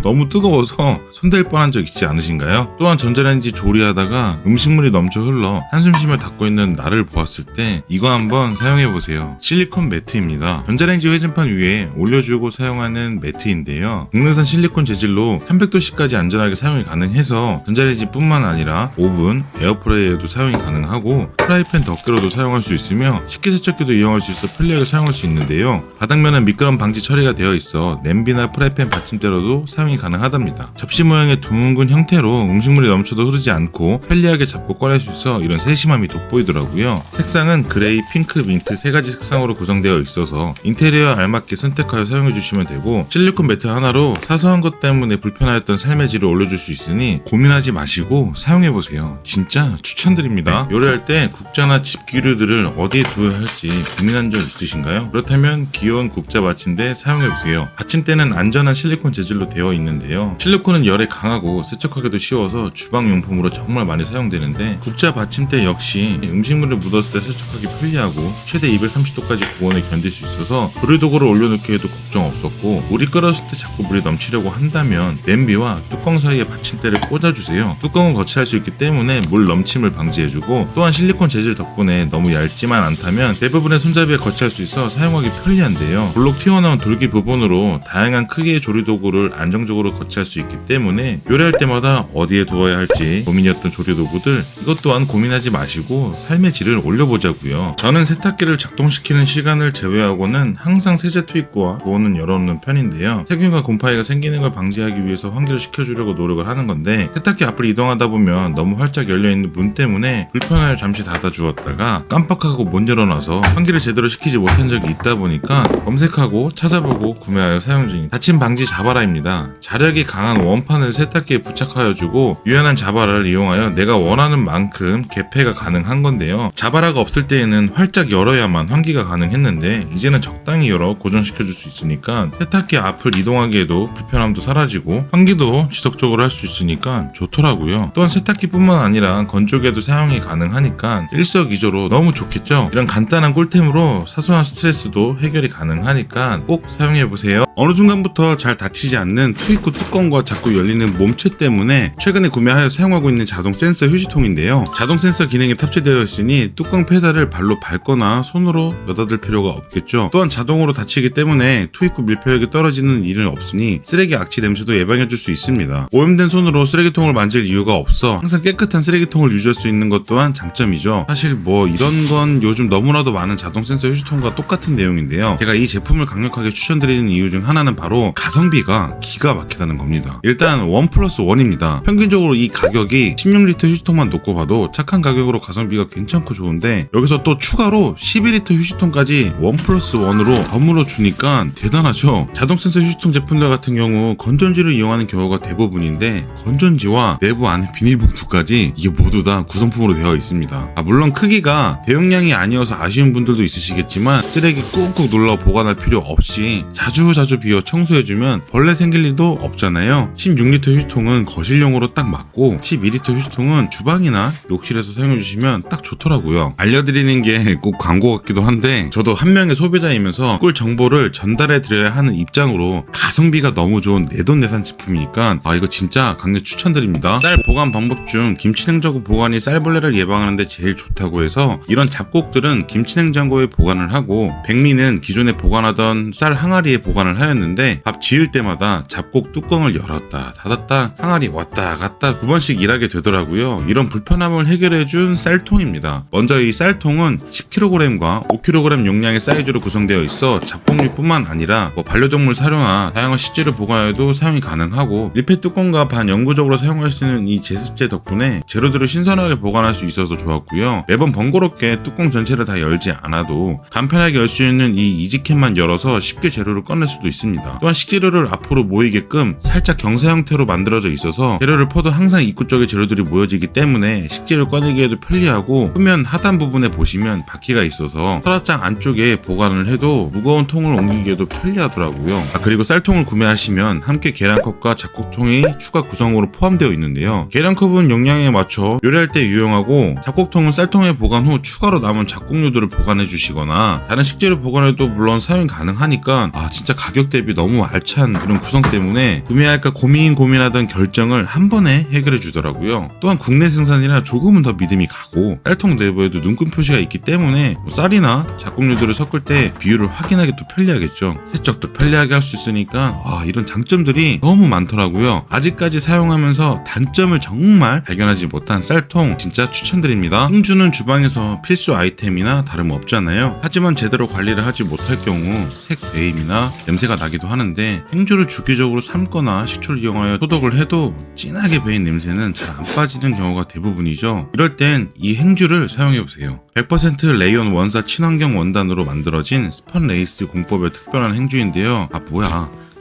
너무 뜨거워서 손댈 뻔한 적 있지 않으신가요? 또한 전자레인지 조리하다가 음식물이 넘쳐 흘러 한숨 쉬며 닦고 있는 나를 보았을 때 이거 한번 사용해보세요. 실리콘 매트입니다. 전자레인지 회전판 위에 올려주고 사용하는 매트인데요. 국내산 실리콘 재질로 300도씨까지 안전하게 사용이 가능해서 전자레인지 뿐만 아니라 오븐, 에어프라이어에도 사용이 가능하고 프라이팬 덮개로도 사용할 수 있으며 식기세척기도 이용할 수 있어 편리하게 사용할 수 있는데요. 바닥면은 미끄럼 방지 처리가 되어 있어 냄비나 프라이팬 받침대로도 사용이 가능하답니다. 접시 모양의 둥근 형태로 음식물이 넘쳐도 흐르지 않고 편리하게 잡고 꺼낼 수 있어 이런 세심함이 돋보이더라고요. 색상은 그레이, 핑크, 민트 세 가지 색상으로 구성되어 있어서 인테리어에 알맞게 선택하여 사용해 주시면 되고 실리콘 매트 하나로 사소한 것 때문에 불편하였던 삶의 질을 올려줄 수 있으니 고민하지 마시고 사용해보세요. 진짜 추천드립니다. 요리할 때 국자나 집기류들을 어디에 두어야 할지 고민한 적 있으신가요? 그렇다면 귀여운 국자 받침대 사용해보세요. 받침대는 안전한 실리콘 재질로 되어 있는데요. 실리콘은 열에 강하고 세척하기도 쉬워서 주방용품으로 정말 많이 사용되는데 국자 받침대 역시 음식물을 묻었을 때 세척하기 편리하고 최대 230도까지 고온에 견딜 수 있어서 조리도구를 올려놓기에도 걱정 없었고 물이 끓었을 때 자꾸 물이 넘치려고 한다면 냄비와 뚜껑 사이에 받침대를 꽂아주세요. 뚜껑은 거치할 수 있기 때문에 물 넘침을 방지해주고 또한 실리콘 재질 덕분에 너무 얇지만 않다면 대부분의 손잡이에 거치할 수 있어 사용하기 편리한데요. 볼록 튀어나온 돌기 부분으로 다양한 크기의 조리도구를 안정적으로 거치할 수 있기 때문에 요리할 때마다 어디에 두어야 할지 고민이었던 조리도구들 이것 또한 고민하지 마시고 삶의 질을 올려보자고요. 저는 세탁기를 작동시키는 시간을 제외하고는 항상 세제 투입구와 보온은 열어놓는 편인데요. 세균과 곰팡이가 생기는 걸 방지하기 위해서 환기를 시켜주려고 노력을 하는 건데 세탁기 앞을 이동하다 보면 너무 활짝 열려있는 문 때문에 불편하여 잠시 닫아주었다가 깜빡하고 못 열어놔서 환기를 제대로 시키지 못한 적이 있다 보니까 검색하고 찾아보고 구매하여 사용 중인 닫힘 방지 자바라입니다. 자력이 강한 원판을 세탁기에 부착하여주고 유연한 자바라를 이용하여 내가 원하는 만큼 개폐가 가능한 건데요. 자바라가 없을 때에는 활짝 열어야만 환기가 가능했는데 이제는 적당히 열어 고정시켜줄 수 있으니까 세탁기 앞을 이동하기에도 불편함도 사라지고 환기도 지속적으로 할 수 있으니까 좋더라고요. 또한 세탁기뿐만 아니라 건조기에도 사용이 가능하니까 일석이조로 너무 좋겠죠. 이런 간단한 꿀템으로 사소한 스트레스도 해결이 가능하니까 꼭 사용해보세요. 어느 순간부터 잘 닫히지 않는 투입구 뚜껑과 자꾸 열리는 몸체 때문에 최근에 구매하여 사용하고 있는 자동 센서 휴지통인데요. 자동 센서 기능이 탑재되어 있으니 뚜껑 페달을 발로 밟거나 손으로 여닫을 필요가 없겠죠. 또한 자동으로 닫히기 때문에 투입구 밀폐력이 떨어지는 일은 없으니 쓰레기 악취 냄새도 예방해줄 수 있습니다. 오염된 손으로 쓰레기통을 만질 이유가 없어 항상 깨끗한 쓰레기통을 유지할 수 있는 것 또한 장점이죠. 사실 뭐 이런 건 요즘 너무나도 많은 자동 센서 휴지통과 똑같은 내용인데요. 제가 이 제품을 강력하게 추천드리는 이유 중 하나는 바로 가성비가 기가 막히다는 겁니다. 일단 1+1입니다. 평균적으로 이 가격이 16리터 휴지통만 놓고 봐도 착한 가격으로 가성비가 괜찮고 좋은데 여기서 또 추가로 12리터 휴지통까지 1+1으로 덤으로 주니까 대단하죠. 자동 센서 휴지통 제품들 같은 경우 건전지를 이용하는 경우가 대부분인데 건전지와 내부 안에 비닐봉투까지 이게 모두 다 구성품으로 되어 있습니다. 물론 크기가 대용량이 아니어서 아쉬운 분들도 있으시겠지만 쓰레기 꾹꾹 눌러 보관할 필요 없이 자주 비워 청소해주면 벌레 생길 일도 없잖아요. 16리터 휴지통은 거실용으로 딱 맞고 12리터 휴지통은 주방이나 욕실에서 사용해주시면 딱 좋더라고요. 알려드리는 게 꼭 광고 같기도 한데 저도 한 명의 소비자이면서 꿀 정보를 전달해드려야 하는 입장으로 가성비가 너무 좋은 내돈내산 제품이니까 이거 진짜 강력 추천드립니다. 쌀 보관 방법 중 김치냉장고 보관이 쌀벌레를 예방하는데 제일 좋다고 해서 이런 잡곡들은 김치냉장고에 보관을 하고 백미는 기존에 보관하던 쌀 항아리에 보관을 하였는데 밥 지을 때마다 잡곡 뚜껑을 열었다 닫았다 항아리 왔다 갔다 9번씩 일하게 되더라고요. 이런 불편함을 해결해준 쌀통입니다. 먼저 이 쌀통은 10kg과 5kg 용량의 사이즈로 구성되어 있어 잡곡류뿐만 아니라 반려동물 사료나 다양한 식재료 보관에도 사용이 가능하고 밀폐 뚜껑과 반영구적으로 사용할 수 있는 이 제습제 덕분에 재료들을 신선하게 보관할 수 있어서 좋았고요. 매번 번거롭게 뚜껑 전체를 다 열지 않아도 간편하게 열 수 있는 이 이지캡만 열어서 쉽게 재료를 꺼낼 수도 있습니다. 또한 식재료를 앞으로 모이게끔 살짝 경사 형태로 만들어져 있어서 재료를 퍼도 항상 입구 쪽에 재료들이 모여지기 때문에 식재료 꺼내기에도 편리하고 후면 하단 부분에 보시면 바퀴가 있어서 서랍장 안쪽에 보관을 해도 무거운 통을 옮기기에도 편리하더라고요. 그리고 쌀통을 구매하시면 함께 계량컵과 잡곡통이 추가 구성으로 포함되어 있는데요. 계량컵은 용량에 맞춰 요리할 때 유용하고 잡곡통은 쌀통에 보관 후 추가로 남은 잡곡류들을 보관해 주시거나 다른 식재료 보관에도 물론 사용이 가능하니까 진짜 가격 대비 너무 알찬 이런 구성 때문에 구매할까 고민하던 결정을 한 번에 해결해 주더라고요. 또한 국내 생산이라 조금은 더 믿음이 가고 쌀통 내부에도 눈금 표시가 있기 때문에 쌀이나 잡곡류들을 섞을 때 비율을 확인하기 또 편리하겠죠. 세척도 편리하게 할 수 있으니까 이런 장점들이 너무 많더라고요. 아직까지 사용하면서 단점을 정말 발견하지 못한 쌀통 진짜 추천드립니다. 행주는 주방에서 필수 아이템이나 다름없잖아요. 하지만 제대로 관리를 하지 못할 경우 색 배임이나 냄새가 나기도 하는데 행주를 주기적으로 삶거나 식초를 이용하여 소독을 해도 진하게 배인 냄새는 잘 안 빠지는 경우가 대부분이죠. 이럴 땐 이 행주를 사용해보세요. 100% 레이온 원사 친환경 원단으로 만들어진 스펀 레이스 공법의 특별한 행주인데요.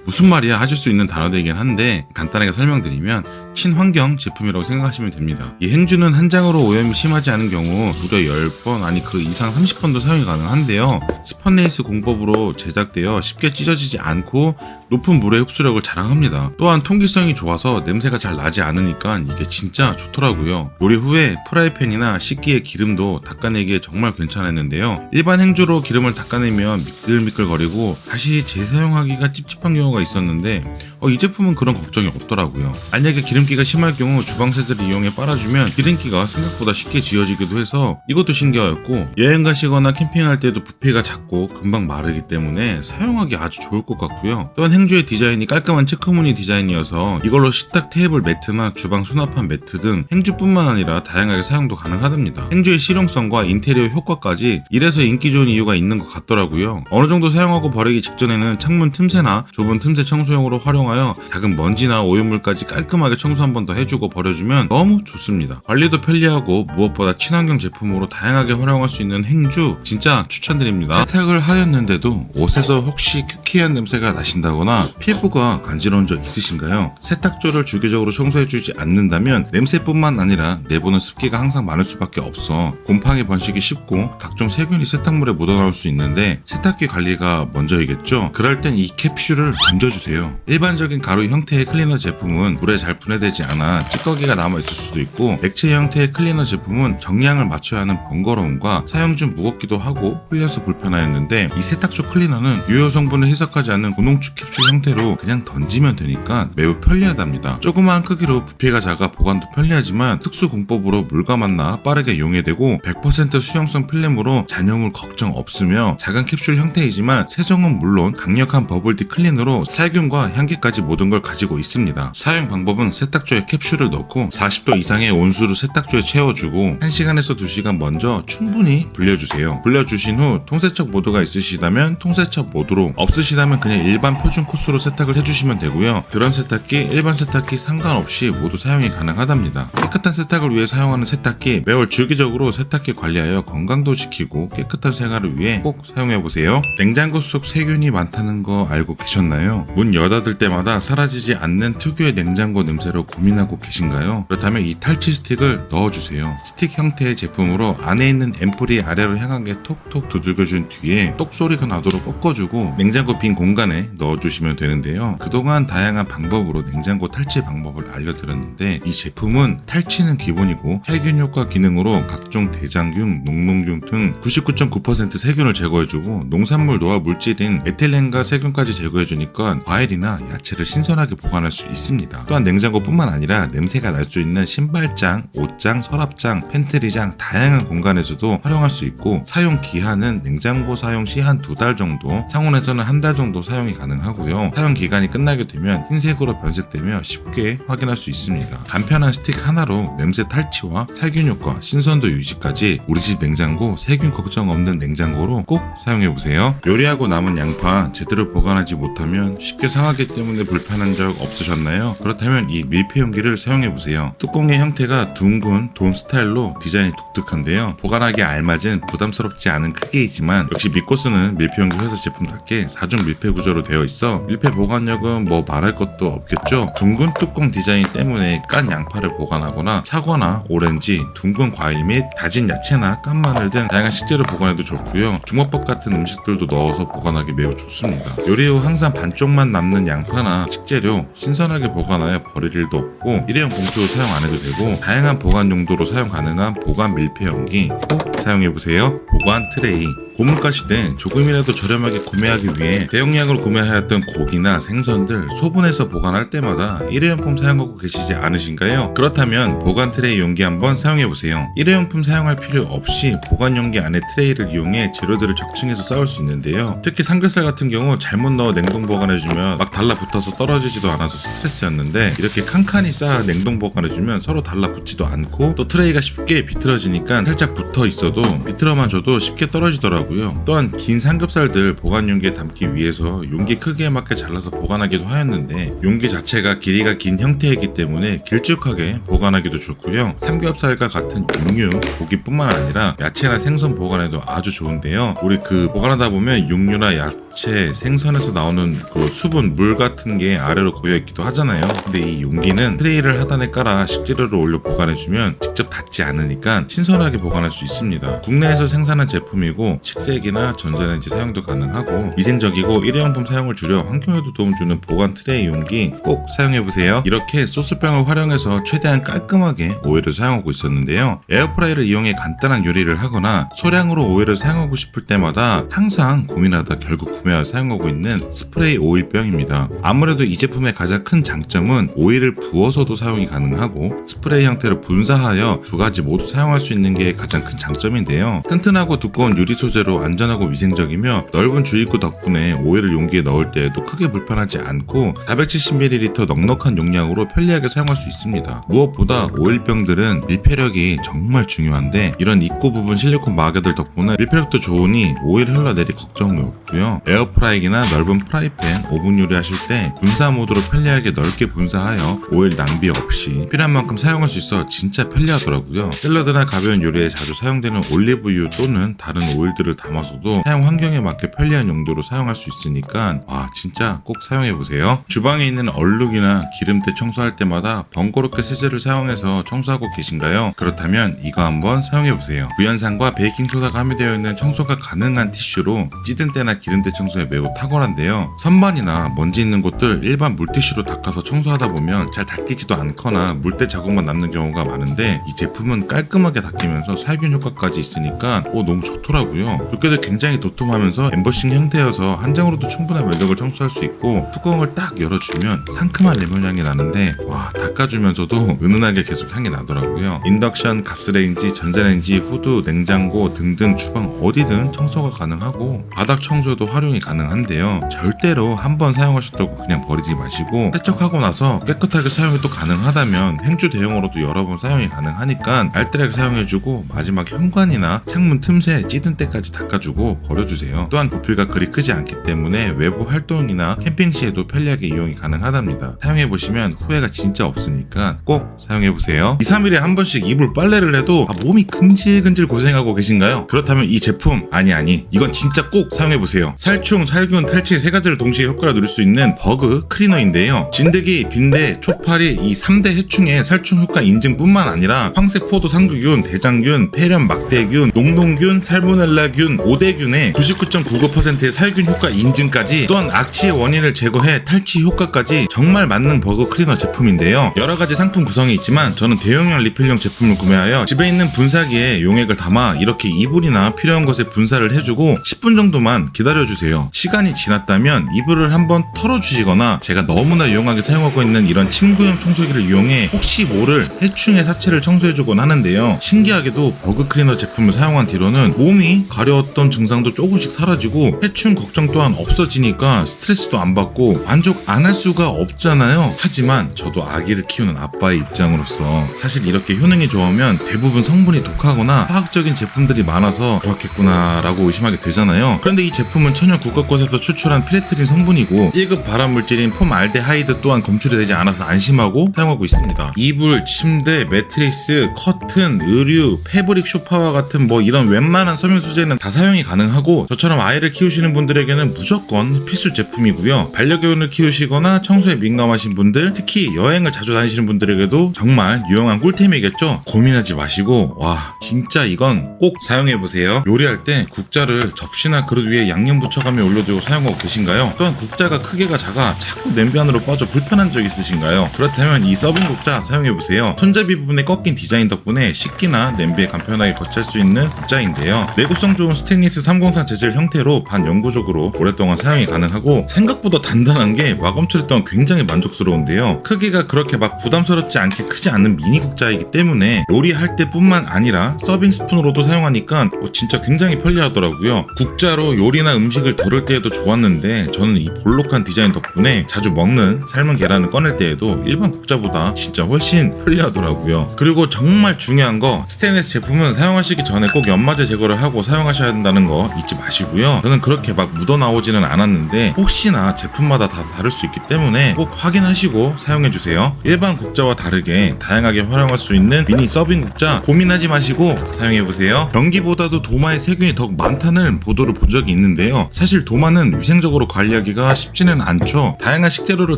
무슨 말이야 하실 수 있는 단어들이긴 한데 간단하게 설명드리면 친환경 제품이라고 생각하시면 됩니다. 이 행주는 한 장으로 오염이 심하지 않은 경우 무려 10번 아니 그 이상 30번도 사용이 가능한데요. 스펀레이스 공법으로 제작되어 쉽게 찢어지지 않고 높은 물의 흡수력을 자랑합니다. 또한 통기성이 좋아서 냄새가 잘 나지 않으니까 이게 진짜 좋더라고요. 요리 후에 프라이팬이나 식기의 기름도 닦아내기에 정말 괜찮았는데요. 일반 행주로 기름을 닦아내면 미끌미끌거리고 다시 재사용하기가 찝찝한 경우가 있었는데 이 제품은 그런 걱정이 없더라고요. 만약에 기름기가 심할 경우 주방 세제를 이용해 빨아주면 기름기가 생각보다 쉽게 지워지기도 해서 이것도 신기하였고 여행 가시거나 캠핑할 때도 부피가 작고 금방 마르기 때문에 사용하기 아주 좋을 것 같고요. 또한 행주의 디자인이 깔끔한 체크무늬 디자인이어서 이걸로 식탁 테이블 매트나 주방 수납판 매트 등 행주뿐만 아니라 다양하게 사용도 가능하답니다. 행주의 실용성과 인테리어 효과까지 이래서 인기 좋은 이유가 있는 것 같더라고요. 어느 정도 사용하고 버리기 직전에는 창문 틈새나 좁은 틈새 청소용으로 활용하여 작은 먼지나 오염물까지 깔끔하게 청소 한 번 더 해주고 버려주면 너무 좋습니다. 관리도 편리하고 무엇보다 친환경 제품으로 다양하게 활용할 수 있는 행주 진짜 추천드립니다. 세탁을 하였는데도 옷에서 혹시 큐키한 냄새가 나신다거나 피부가 간지러운 적 있으신가요? 세탁조를 주기적으로 청소해주지 않는다면 냄새뿐만 아니라 내부는 습기가 항상 많을 수밖에 없어 곰팡이 번식이 쉽고 각종 세균이 세탁물에 묻어나올 수 있는데 세탁기 관리가 먼저이겠죠? 그럴 땐 이 캡슐을 던져주세요. 일반적인 가루 형태의 클리너 제품은 물에 잘 분해되지 않아 찌꺼기가 남아있을 수도 있고 액체 형태의 클리너 제품은 정량을 맞춰야 하는 번거로움과 사용 중 무겁기도 하고 흘려서 불편하였는데 이 세탁조 클리너는 유효 성분을 희석하지 않는 고농축 캡슐 형태로 그냥 던지면 되니까 매우 편리하답니다. 조그마한 크기로 부피가 작아 보관도 편리하지만 특수 공법으로 물과 만나 빠르게 용해되고 100% 수용성 필름으로 잔여물 걱정 없으며 작은 캡슐 형태이지만 세정은 물론 강력한 버블티 클리너로 살균과 향기까지 모든 걸 가지고 있습니다. 사용 방법은 세탁조에 캡슐을 넣고 40도 이상의 온수를 세탁조에 채워주고 1시간에서 2시간 먼저 충분히 불려주세요. 불려주신 후 통세척 모드가 있으시다면 통세척 모드로, 없으시다면 그냥 일반 표준 코스로 세탁을 해주시면 되고요. 드럼 세탁기, 일반 세탁기 상관없이 모두 사용이 가능하답니다. 깨끗한 세탁을 위해 사용하는 세탁기, 매월 주기적으로 세탁기 관리하여 건강도 지키고 깨끗한 생활을 위해 꼭 사용해보세요. 냉장고 속 세균이 많다는 거 알고 계셨나요? 문 여닫을 때마다 사라지지 않는 특유의 냉장고 냄새로 고민하고 계신가요? 그렇다면 이 탈취 스틱을 넣어주세요. 스틱 형태의 제품으로 안에 있는 앰플이 아래로 향하게 톡톡 두들겨준 뒤에 똑소리가 나도록 꺾어주고 냉장고 빈 공간에 넣어주시면 되는데요. 그동안 다양한 방법으로 냉장고 탈취 방법을 알려드렸는데 이 제품은 탈취는 기본이고 살균 효과 기능으로 각종 대장균, 녹농균 등 99.9% 세균을 제거해주고 농산물 노화 물질인 에틸렌과 세균까지 제거해주니까 과일이나 야채 자체를 신선하게 보관할 수 있습니다. 또한 냉장고뿐만 아니라 냄새가 날 수 있는 신발장, 옷장, 서랍장, 팬트리장 다양한 공간에서도 활용할 수 있고 사용 기한은 냉장고 사용 시 한 2달 정도, 상온에서는 한 달 정도 사용이 가능하고요. 사용 기간이 끝나게 되면 흰색으로 변색되며 쉽게 확인할 수 있습니다. 간편한 스틱 하나로 냄새 탈취와 살균 효과, 신선도 유지까지 우리 집 냉장고 세균 걱정 없는 냉장고로 꼭 사용해보세요. 요리하고 남은 양파 제대로 보관하지 못하면 쉽게 상하기 때문에 불편한 적 없으셨나요? 그렇다면 이 밀폐 용기를 사용해보세요. 뚜껑의 형태가 둥근 돔 스타일로 디자인이 독특한데요. 보관하기에 알맞은 부담스럽지 않은 크기이지만 역시 믿고 쓰는 밀폐 용기 회사 제품답게 4중 밀폐 구조로 되어 있어 밀폐 보관력은 뭐 말할 것도 없겠죠. 둥근 뚜껑 디자인 때문에 깐 양파를 보관하거나 사과나 오렌지, 둥근 과일 및 다진 야채나 깐 마늘 등 다양한 식재료 보관해도 좋고요. 주먹밥 같은 음식들도 넣어서 보관하기 매우 좋습니다. 요리 후 항상 반쪽만 남는 양파나 식재료 신선하게 보관하여 버릴 일도 없고 일회용 봉투 사용 안 해도 되고 다양한 보관 용도로 사용 가능한 보관 밀폐 용기 꼭 사용해보세요. 보관 트레이 고물가 시대 조금이라도 저렴하게 구매하기 위해 대용량으로 구매하였던 고기나 생선들 소분해서 보관할 때마다 일회용품 사용하고 계시지 않으신가요? 그렇다면 보관 트레이 용기 한번 사용해보세요. 일회용품 사용할 필요 없이 보관 용기 안에 트레이를 이용해 재료들을 적층해서 쌓을 수 있는데요. 특히 삼겹살 같은 경우 잘못 넣어 냉동 보관해주면 막 달라붙어서 떨어지지도 않아서 스트레스였는데 이렇게 칸칸이 쌓아 냉동 보관해주면 서로 달라붙지도 않고 또 트레이가 쉽게 비틀어지니까 살짝 붙어 있어도 비틀어만 줘도 쉽게 떨어지더라고요. 또한 긴 삼겹살들 보관 용기에 담기 위해서 용기 크기에 맞게 잘라서 보관하기도 하였는데 용기 자체가 길이가 긴 형태이기 때문에 길쭉하게 보관하기도 좋고요. 삼겹살과 같은 육류, 고기뿐만 아니라 야채나 생선 보관에도 아주 좋은데요. 우리 보관하다 보면 육류나 야채, 생선에서 나오는 수분, 물 같은 게 아래로 고여 있기도 하잖아요. 근데 이 용기는 트레이를 하단에 깔아 식재료를 올려 보관해주면 직접 닿지 않으니까 신선하게 보관할 수 있습니다. 국내에서 생산한 제품이고 식세기나 전자레인지 사용도 가능하고 위생적이고 일회용품 사용을 줄여 환경에도 도움 주는 보관 트레이 용기 꼭 사용해보세요. 이렇게 소스병을 활용해서 최대한 깔끔하게 오일을 사용하고 있었는데요. 에어프라이를 이용해 간단한 요리를 하거나 소량으로 오일을 사용하고 싶을 때마다 항상 고민하다 결국 구매하여 사용하고 있는 스프레이 오일병입니다. 아무래도 이 제품의 가장 큰 장점은 오일을 부어서도 사용이 가능하고 스프레이 형태로 분사하여 두 가지 모두 사용할 수 있는 게 가장 큰 장점인데요. 튼튼하고 두꺼운 유리 소재로 안전하고 위생적이며 넓은 주입구 덕분에 오일을 용기에 넣을 때에도 크게 불편하지 않고 470ml 넉넉한 용량으로 편리하게 사용할 수 있습니다. 무엇보다 오일병들은 밀폐력이 정말 중요한데 이런 입구 부분 실리콘 마개들 덕분에 밀폐력도 좋으니 오일 흘러내릴 걱정이 없고요. 에어프라이기나 넓은 프라이팬, 오븐 요리하실 때 분사 모드로 편리하게 넓게 분사하여 오일 낭비 없이 필요한 만큼 사용할 수 있어 진짜 편리하더라고요. 샐러드나 가벼운 요리에 자주 사용되는 올리브유 또는 다른 오일들을 담아서도 사용 환경에 맞게 편리한 용도로 사용할 수 있으니까 와 진짜 꼭 사용해보세요. 주방에 있는 얼룩이나 기름때 청소할 때마다 번거롭게 세제를 사용해서 청소하고 계신가요? 그렇다면 이거 한번 사용해보세요. 구연산과 베이킹소다가 함유되어 있는 청소가 가능한 티슈로 찌든 때나 기름때 청소에 매우 탁월한데요. 선반이나 먼지 있는 곳들 일반 물티슈로 닦아서 청소하다 보면 잘 닦이지도 않거나 물때 자국만 남는 경우가 많은데 이 제품은 깔끔하게 닦이면서 살균 효과까지 있으니까 너무 좋더라고요. 두께도 굉장히 도톰하면서 엠버싱 형태여서 한 장으로도 충분한 면적을 청소할 수 있고 뚜껑을 딱 열어주면 상큼한 레몬 향이 나는데 와 닦아주면서도 은은하게 계속 향이 나더라고요. 인덕션, 가스레인지, 전자레인지, 후드, 냉장고 등등 주방 어디든 청소가 가능하고 바닥 청소에도 활용이 가능한데요. 절대로 한번 사용하셨다고 그냥 버리지 마시고 세척하고 나서 깨끗하게 사용이 또 가능하다면 행주 대용으로도 여러 번 사용이 가능하니까 알뜰하게 사용해주고 마지막 현관이나 창문 틈새 찌든 때까지 닦아주고 버려주세요. 또한 부피가 그리 크지 않기 때문에 외부 활동이나 캠핑 시에도 편리하게 이용이 가능하답니다. 사용해보시면 후회가 진짜 없으니까 꼭 사용해보세요. 2, 3일에 한 번씩 이불 빨래를 해도 몸이 근질근질 고생하고 계신가요? 그렇다면 이 제품 아니 이건 진짜 꼭 사용해보세요. 살충, 살균, 탈취 세 가지를 동시에 효과를 누릴 수 있는 버그 클리너인데요. 진드기, 빈대, 초파리 이 3대 해충의 살충 효과 인증뿐만 아니라 황색 포도 상주균, 대장균, 폐렴 막대균, 농농균, 살모넬라균 살균, 오대균의 99.99%의 살균 효과 인증까지, 또한 악취의 원인을 제거해 탈취 효과까지 정말 맞는 버그 클리너 제품인데요. 여러가지 상품 구성이 있지만 저는 대용량 리필용 제품을 구매하여 집에 있는 분사기에 용액을 담아 이렇게 이불이나 필요한 곳에 분사를 해주고 10분 정도만 기다려주세요. 시간이 지났다면 이불을 한번 털어주시거나, 제가 너무나 유용하게 사용하고 있는 이런 침구용 청소기를 이용해 혹시 모를 해충의 사체를 청소해주곤 하는데요. 신기하게도 버그 클리너 제품을 사용한 뒤로는 몸이 가려웠던 증상도 조금씩 사라지고 해충 걱정 또한 없어지니까 스트레스도 안 받고 만족 안 할 수가 없잖아요. 하지만 저도 아기를 키우는 아빠의 입장으로서 사실 이렇게 효능이 좋으면 대부분 성분이 독하거나 화학적인 제품들이 많아서 그렇겠구나 라고 의심하게 되잖아요. 그런데 이 제품은 천연 국가꽃에서 추출한 피레트린 성분이고 1급 발암물질인 폼알데하이드 또한 검출이 되지 않아서 안심하고 사용하고 있습니다. 이불, 침대, 매트리스, 커튼, 의류, 패브릭 쇼파와 같은 이런 웬만한 섬유 소재는 다 사용이 가능하고, 저처럼 아이를 키우시는 분들에게는 무조건 필수 제품이고요. 반려견을 키우시거나 청소에 민감하신 분들, 특히 여행을 자주 다니시는 분들에게도 정말 유용한 꿀템이겠죠. 고민하지 마시고, 와 진짜 이건 꼭 사용해보세요. 요리할 때 국자를 접시나 그릇 위에 양념 부쳐가며 올려두고 사용하고 계신가요? 또한 국자가 크기가 작아 자꾸 냄비 안으로 빠져 불편한 적 있으신가요? 그렇다면 이 서빙 국자 사용해보세요. 손잡이 부분에 꺾인 디자인 덕분에 식기나 냄비에 간편하게 거치할 수 있는 국자인데요. 내구성 좋은 스테인리스 303 재질 형태로 반영구적으로 오랫동안 사용이 가능하고, 생각보다 단단한 게 마감 처리 또한 굉장히 만족스러운데요. 크기가 그렇게 막 부담스럽지 않게 크지 않은 미니 국자이기 때문에 요리할 때뿐만 아니라 서빙 스푼으로도 사용하니까 진짜 굉장히 편리하더라고요. 국자로 요리나 음식을 덜을 때에도 좋았는데, 저는 이 볼록한 디자인 덕분에 자주 먹는 삶은 계란을 꺼낼 때에도 일반 국자보다 진짜 훨씬 편리하더라고요. 그리고 정말 중요한 거, 스테인리스 제품은 사용하시기 전에 꼭 연마제 제거를 하고 사용하셔야 한다는 거 잊지 마시고요. 저는 그렇게 막 묻어 나오지는 않았는데 혹시나 제품마다 다 다를 수 있기 때문에 꼭 확인하시고 사용해주세요. 일반 국자와 다르게 다양하게 활용할 수 있는 미니 서빙 국자 고민하지 마시고 사용해보세요. 변기보다도 도마에 세균이 더 많다는 보도를 본 적이 있는데요. 사실 도마는 위생적으로 관리하기가 쉽지는 않죠. 다양한 식재료를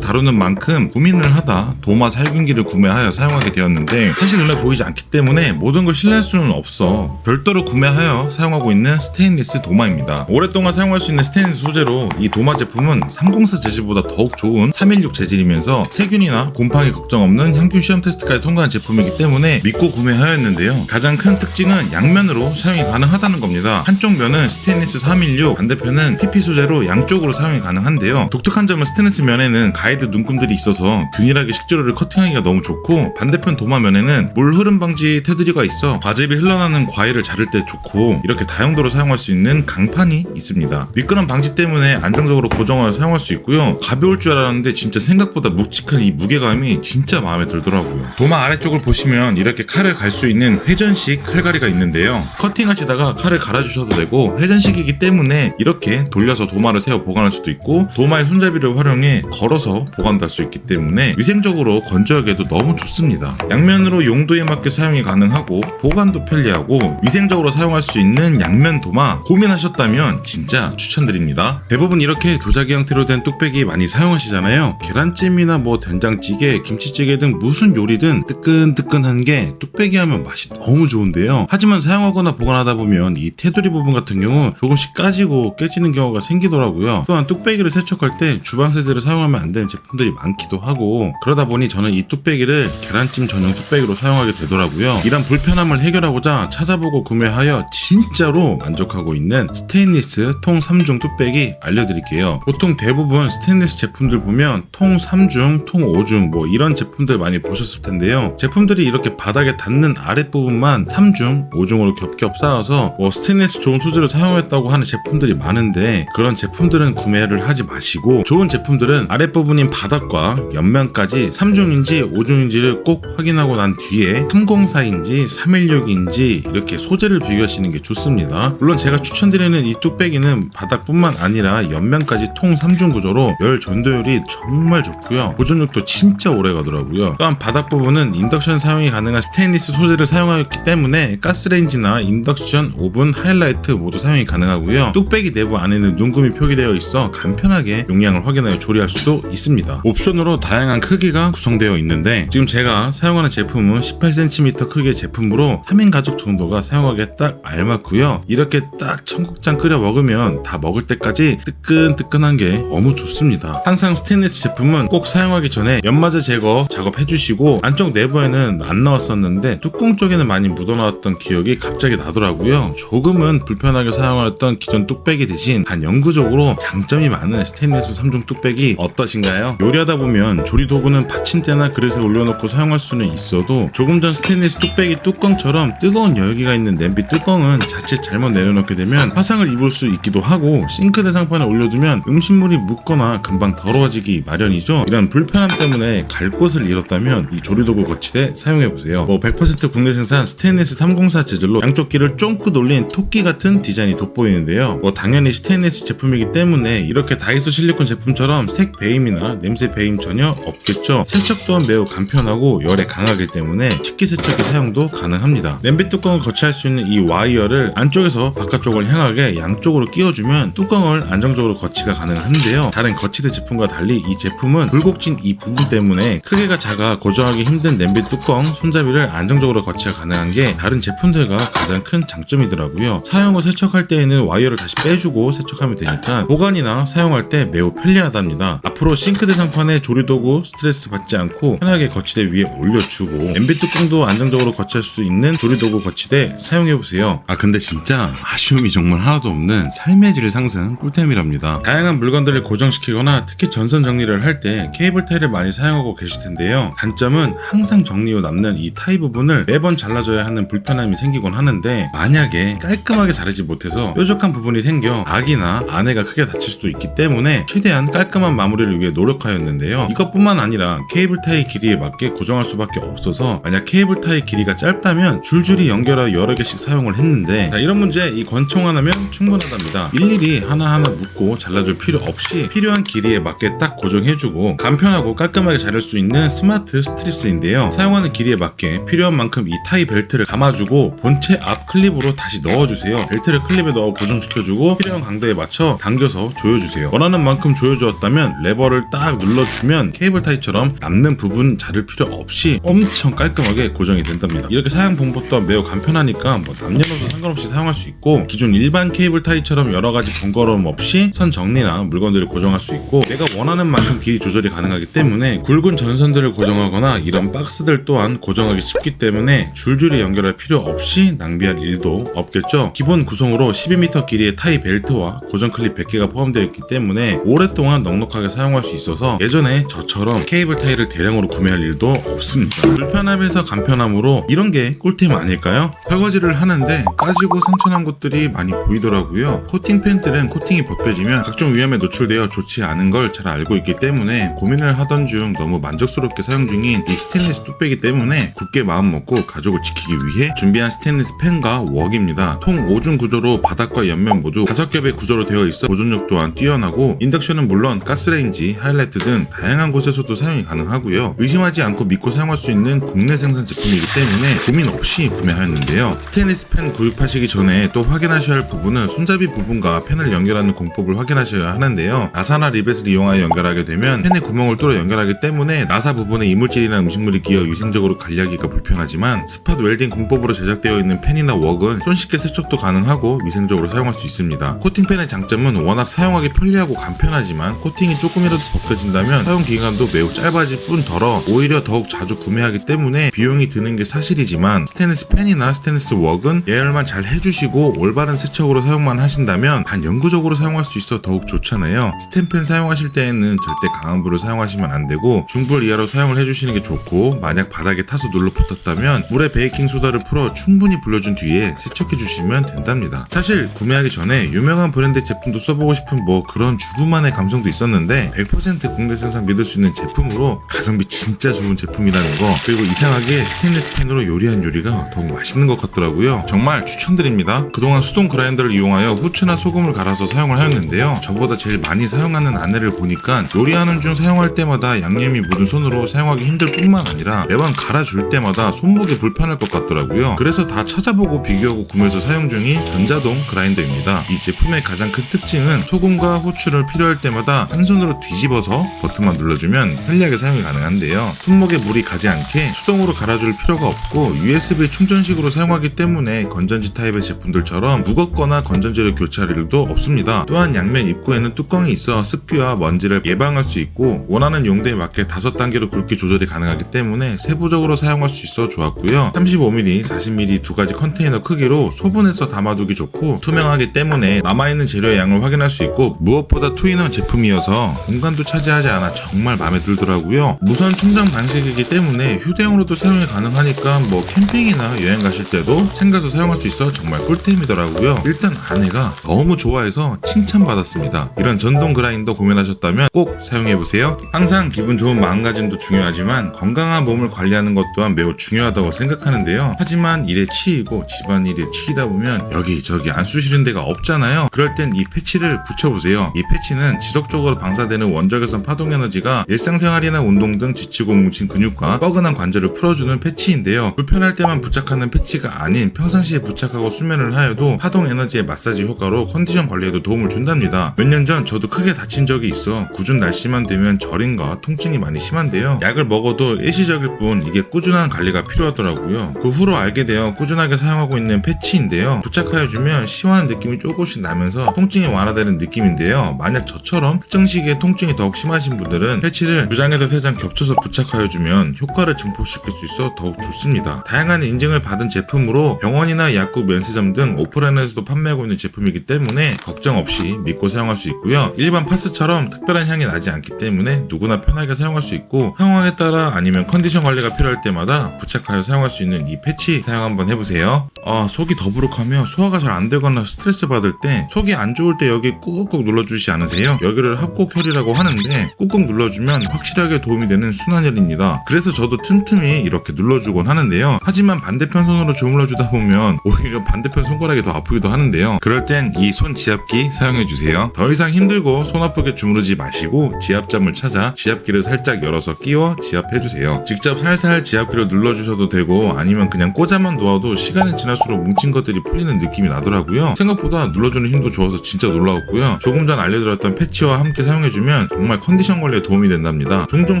다루는 만큼 고민을 하다 도마 살균기를 구매하여 사용하게 되었는데, 사실 눈에 보이지 않기 때문에 모든 걸 신뢰할 수는 없어 별도로 구매하여 사용하고 있는 스테인리스 도마입니다. 오랫동안 사용할 수 있는 스테인리스 소재로 이 도마 제품은 304 재질보다 더욱 좋은 316 재질이면서 세균이나 곰팡이 걱정 없는 향균 시험 테스트까지 통과한 제품이기 때문에 믿고 구매하였는데요. 가장 큰 특징은 양면으로 사용이 가능하다는 겁니다. 한쪽 면은 스테인리스 316, 반대편은 PP 소재로 양쪽으로 사용이 가능한데요. 독특한 점은 스테인리스 면에는 가이드 눈금들이 있어서 균일하게 식재료를 커팅하기가 너무 좋고, 반대편 도마 면에는 물 흐름 방지 테두리가 있어 과즙이 흘러나는 과일을 자를 때 좋고, 이렇게 다용도로 사용할 수 있는 강판이 있습니다. 미끄럼 방지 때문에 안정적으로 고정하여 사용할 수 있고요. 가벼울 줄 알았는데 진짜 생각보다 묵직한 이 무게감이 진짜 마음에 들더라고요. 도마 아래쪽을 보시면 이렇게 칼을 갈 수 있는 회전식 칼갈이가 있는데요. 커팅하시다가 칼을 갈아주셔도 되고, 회전식이기 때문에 이렇게 돌려서 도마를 세워 보관할 수도 있고, 도마의 손잡이를 활용해 걸어서 보관도 할 수 있기 때문에 위생적으로 건조하게도 너무 좋습니다. 양면으로 용도에 맞게 사용이 가능하고 보관도 편리하고 위생적으로 사용할 수 있는 양면 도마 고민하셨다면 진짜 추천드립니다. 대부분 이렇게 도자기 형태로 된 뚝배기 많이 사용하시잖아요. 계란찜이나 된장찌개, 김치찌개 등 무슨 요리든 뜨끈뜨끈한 게 뚝배기 하면 맛이 너무 좋은데요. 하지만 사용하거나 보관하다 보면 이 테두리 부분 같은 경우 조금씩 까지고 깨지는 경우가 생기더라고요. 또한 뚝배기를 세척할 때 주방 세제를 사용하면 안 되는 제품들이 많기도 하고, 그러다 보니 저는 이 뚝배기를 계란찜 전용 뚝배기로 사용하게 되더라고요. 이런 불편함을 해결하고자 찾아보고 구매하여 진짜로 만족하고 있는 스테인리스 통 3중 뚝배기 알려드릴게요. 보통 대부분 스테인리스 제품들 보면 통 3중, 통 5중 이런 제품들 많이 보셨을 텐데요. 제품들이 이렇게 바닥에 닿는 아랫부분만 3중, 5중으로 겹겹 쌓아서 스테인리스 좋은 소재를 사용했다고 하는 제품들이 많은데, 그런 제품들은 구매를 하지 마시고 좋은 제품들은 아랫부분인 바닥과 옆면까지 3중인지 5중인지를 꼭 확인하고 난 뒤에 304인지 316인지 이렇게 소재를 비교하시는 게 좋습니다. 물론 제가 추천드리는 이 뚝배기는 바닥뿐만 아니라 옆면까지 통 3중 구조로 열 전도율이 정말 좋고요. 보존력도 진짜 오래 가더라고요. 또한 바닥 부분은 인덕션 사용이 가능한 스테인리스 소재를 사용하였기 때문에 가스레인지나 인덕션, 오븐, 하이라이트 모두 사용이 가능하고요. 뚝배기 내부 안에는 눈금이 표기되어 있어 간편하게 용량을 확인하여 조리할 수도 있습니다. 옵션으로 다양한 크기가 구성되어 있는데, 지금 제가 사용하는 제품은 18cm 크기의 제품으로 3인 가족 정도가 사용하기에 딱 알맞고요. 이렇게 딱 청국장 끓여 먹으면 다 먹을 때까지 뜨끈뜨끈한 게 너무 좋습니다. 항상 스테인리스 제품은 꼭 사용하기 전에 연마제 제거 작업 해주시고, 안쪽 내부에는 안 나왔었는데 뚜껑 쪽에는 많이 묻어나왔던 기억이 갑자기 나더라고요. 조금은 불편하게 사용하였던 기존 뚝배기 대신 한 영구적으로 장점이 많은 스테인리스 3중 뚝배기 어떠신가요? 요리하다 보면 조리도구는 받침대나 그릇에 올려놓고 사용할 수는 있어도 조금 전 스테인리스 뚝배기 뚜껑처럼 뜨거운 열기가 있는 냄비 뚜껑은 자칫 잘못 내려놓게 되면 화상을 입을 수 있기도 하고, 싱크대 상판에 올려두면 음식물이 묻거나 금방 더러워지기 마련이죠. 이런 불편함 때문에 갈 곳을 잃었다면 이 조리도구 거치대 사용해보세요. 100% 국내 생산 스테인리스 304 재질로 양쪽 길을 쫑긋 올린 토끼 같은 디자인이 돋보이는데요. 당연히 스테인리스 제품이기 때문에 이렇게 다이소 실리콘 제품처럼 색 배임이나 냄새 배임 전혀 없겠죠. 세척 또한 매우 간편하고 열에 강하기 때문에 식기세척기 사용도 가능합니다. 냄비 뚜껑을 거치할 수 있는 이 와이어를 안쪽에서 바깥쪽을 향하게 양쪽으로 끼워주면 뚜껑을 안정적으로 거치가 가능한데요. 다른 거치대 제품과 달리 이 제품은 굴곡진 이 부분 때문에 크기가 작아 고정하기 힘든 냄비 뚜껑 손잡이를 안정적으로 거치가 가능한 게 다른 제품들과 가장 큰 장점이더라고요. 사용 후 세척할 때에는 와이어를 다시 빼주고 세척하면 되니까 보관이나 사용할 때 매우 편리하답니다. 앞으로 싱크대 상판에 조리도구 스트레스 받지 않고 편하게 거치대 위에 올려주고, 냄비 뚜껑도 안정적으로 거치할 수 있는 조리도구 거치대 사용해보세요. 근데 진짜 아쉬움이 정말 하나도 없는 삶의 질 상승 꿀템이랍니다. 다양한 물건들을 고정시키거나 특히 전선 정리를 할 때 케이블 타이를 많이 사용하고 계실 텐데요. 단점은 항상 정리 후 남는 이 타이 부분을 매번 잘라줘야 하는 불편함이 생기곤 하는데, 만약에 깔끔하게 자르지 못해서 뾰족한 부분이 생겨 아기나 아내가 크게 다칠 수도 있기 때문에 최대한 깔끔한 마무리를 위해 노력하였는데요. 이것뿐만 아니라 케이블 타이 길이에 맞게 고정할 수밖에 없어서, 만약 케이블 타이 길이가 짧다면 줄줄이 연결하여 여러 개씩 사용을 했는데, 이런 문제 이 권총 하나면 충분하답니다. 일일이 하나하나 묶고 잘라줄 필요 없이 필요한 길이에 맞게 딱 고정해주고 간편하고 깔끔하게 자를 수 있는 스마트 스트립스인데요. 사용하는 길이에 맞게 필요한 만큼 이 타이 벨트를 감아주고 본체 앞 클립으로 다시 넣어주세요. 벨트를 클립에 넣어 고정시켜주고 필요한 강도에 맞춰 당겨서 조여주세요. 원하는 만큼 조여주었다면 레버를 딱 눌러주면 케이블 타이처럼 남는 부분 자를 필요 없이 엄청 깔끔하게 고정이 된답니다. 이렇게 사용 방법도 매우 간편하니까 남녀노소 상관없이 사용할 수 있고, 기존 일반 케이블 타이처럼 여러가지 번거로움 없이 선 정리나 물건들을 고정할 수 있고, 내가 원하는 만큼 길이 조절이 가능하기 때문에 굵은 전선들을 고정하거나 이런 박스들 또한 고정하기 쉽기 때문에 줄줄이 연결할 필요 없이 낭비할 일도 없겠죠. 기본 구성으로 12m 길이의 타이 벨트와 고정 클립 100개가 포함되어 있기 때문에 오랫동안 넉넉하게 사용할 수 있어서 예전에 저처럼 케이블 타이를 대량으로 구매할 일도 없습니다. 불편함에서 간편함으로 이런 게 꿀템 아닐까요? 설거지를 하는데 까지고 상처난 곳들이 많이 보이더라고요. 코팅 팬들은 코팅이 벗겨지면 각종 위험에 노출되어 좋지 않은 걸 잘 알고 있기 때문에 고민을 하던 중 너무 만족스럽게 사용 중인 이 스테인리스 뚝배기 때문에 굳게 마음 먹고 가족을 지키기 위해 준비한 스테인리스 팬과 웍입니다. 통 5중 구조로 바닥과 옆면 모두 5겹의 구조로 되어 있어 보존력 또한 뛰어나고, 인덕션은 물론 가스레인지, 하이라이트 등 다양한 곳에서도 사용이 가능하고요. 의심하지 않고 믿고 사용할 수 있는 국내 생산 제품이기 때문에 고민 없이 구매하였는데요. 스테인리스 팬 구입하시기 전에 또 확인하셔야 할 부분은 손잡이 부분과 팬을 연결하는 공법을 확인하셔야 하는데요. 나사나 리벳을 이용하여 연결하게 되면 팬의 구멍을 뚫어 연결하기 때문에 나사 부분에 이물질이나 음식물이 끼어 위생적으로 관리하기가 불편하지만, 스팟 웰딩 공법으로 제작되어 있는 팬이나 웍은 손쉽게 세척도 가능하고 위생적으로 사용할 수 있습니다. 코팅팬의 장점은 워낙 사용하기 편리하고 간편하지만 코팅이 조금이라도 벗겨진다면 사용 기간도 매우 짧아질 뿐더러 오히려 더욱 자주 구매하기 때문에 비용이 드는 게 사실이지만, 스테인리스 팬이나 스테인리스 웍은 예열만 잘 해주시고 올바른 세척으로 사용만 하신다면 반영구적으로 사용할 수 있어 더욱 좋잖아요. 스텐팬 사용하실 때에는 절대 강한 불을 사용하시면 안 되고 중불 이하로 사용을 해주시는 게 좋고, 만약 바닥에 타서 눌러 붙었다면 물에 베이킹소다를 풀어 충분히 불려준 뒤에 세척해 주시면 된답니다. 사실 구매하기 전에 유명한 브랜드 제품도 써보고 싶은 그런 주부만의 감성도 있었는데 100% 국내 생산 믿을 수 있는 제품으로 가성비 진짜 좋은 제품이라는 거, 그리고 이상하게 스테인리스 팬으로 요리한 요리가 더욱 맛있는 것 같더라고요. 정말 추천드립니다. 그동안 수동 그라인더를 이용하여 후추나 소금을 갈아서 사용을 하였는데요. 저보다 제일 많이 사용하는 아내를 보니까 요리하는 중 사용할 때마다 양념이 묻은 손으로 사용하기 힘들 뿐만 아니라 매번 갈아줄 때마다 손목이 불편할 것 같더라고요. 그래서 다 찾아보고 비교하고 구매해서 사용 중인 전자동 그라인더입니다. 이 제품의 가장 큰 특징은 소금과 후추를 필요할 때마다 한 손으로 뒤집어서 버튼만 눌러주면 편리하게 사용이 가능한데요. 손목에 물이 가지 않게 수동으로 갈아줄 필요가 없고 USB 충전식으로 사용하기 때문에 건전지 타입의 제품 제품들처럼 무겁거나 건전지를 교체할 일도 없습니다. 또한 양면 입구에는 뚜껑이 있어 습기와 먼지를 예방할 수 있고 원하는 용도에 맞게 5단계로 굵기 조절이 가능하기 때문에 세부적으로 사용할 수 있어 좋았고요. 35mm, 40mm 두 가지 컨테이너 크기로 소분해서 담아두기 좋고 투명하기 때문에 남아있는 재료의 양을 확인할 수 있고 무엇보다 투인원 제품이어서 공간도 차지하지 않아 정말 마음에 들더라고요. 무선 충전 방식이기 때문에 휴대용으로도 사용이 가능하니까 뭐 캠핑이나 여행 가실 때도 챙겨서 사용할 수 있어 정말 꿀템이더라고요. 일단 아내가 너무 좋아해서 칭찬받았습니다. 이런 전동 그라인더 고민하셨다면 꼭 사용해보세요. 항상 기분 좋은 마음가짐도 중요하지만 건강한 몸을 관리하는 것 또한 매우 중요하다고 생각하는데요. 하지만 일에 치이고 집안일에 치이다 보면 여기저기 안 쑤시는 데가 없잖아요. 그럴 땐 이 패치를 붙여보세요. 이 패치는 지속적으로 방사되는 원적외선 파동 에너지가 일상생활이나 운동 등 지치고 뭉친 근육과 뻐근한 관절을 풀어주는 패치인데요. 불편할 때만 부착하는 패치가 아닌 평상시에 부착하고 수면을 하여도 파동 에너지의 마사지 효과로 컨디션 관리에도 도움을 준답니다. 몇 년 전 저도 크게 다친 적이 있어 궂은 날씨만 되면 저림과 통증이 많이 심한데요. 약을 먹어도 일시적일 뿐 이게 꾸준한 관리가 필요하더라고요. 그 후로 알게 되어 꾸준하게 사용하고 있는 패치인데요. 부착하여주면 시원한 느낌이 조금씩 나면서 통증이 완화되는 느낌인데요. 만약 저처럼 특정 시기에 통증이 더욱 심하신 분들은 패치를 2장에서 3장 겹쳐서 부착하여주면 효과를 증폭시킬 수 있어 더욱 좋습니다. 다양한 인증을 받은 제품으로 병원이나 약국, 면세점 등 오프라인에서도 판매하고 있는 제품이기 때문에 걱정 없이 믿고 사용할 수 있고요. 일반 파스처럼 특별한 향이 나지 않기 때문에 누구나 편하게 사용할 수 있고 상황에 따라 아니면 컨디션 관리가 필요할 때마다 부착하여 사용할 수 있는 이 패치 사용 한번 해보세요. 속이 더부룩하며 소화가 잘 안 되거나 스트레스 받을 때 속이 안 좋을 때 여기 꾹꾹 눌러주시지 않으세요? 여기를 합곡혈이라고 하는데 꾹꾹 눌러주면 확실하게 도움이 되는 순환혈입니다. 그래서 저도 틈틈이 이렇게 눌러주곤 하는데요. 하지만 반대편 손으로 주물러주다 보면 오히려 반대편 손가락이 더 아프기도 하는데요. 그럴 땐 이 손 지압기 사용해주세요. 더 이상 힘들고 손 아프게 주무르지 마시고 지압점을 찾아 지압기를 살짝 열어서 끼워 지압해주세요. 직접 살살 지압기로 눌러주셔도 되고 아니면 그냥 꽂아만 놓아도 시간이 지날수록 뭉친 것들이 풀리는 느낌이 나더라고요. 생각보다 눌러주는 힘도 좋아서 진짜 놀라웠고요. 조금 전 알려드렸던 패치와 함께 사용해주면 정말 컨디션 관리에 도움이 된답니다. 종종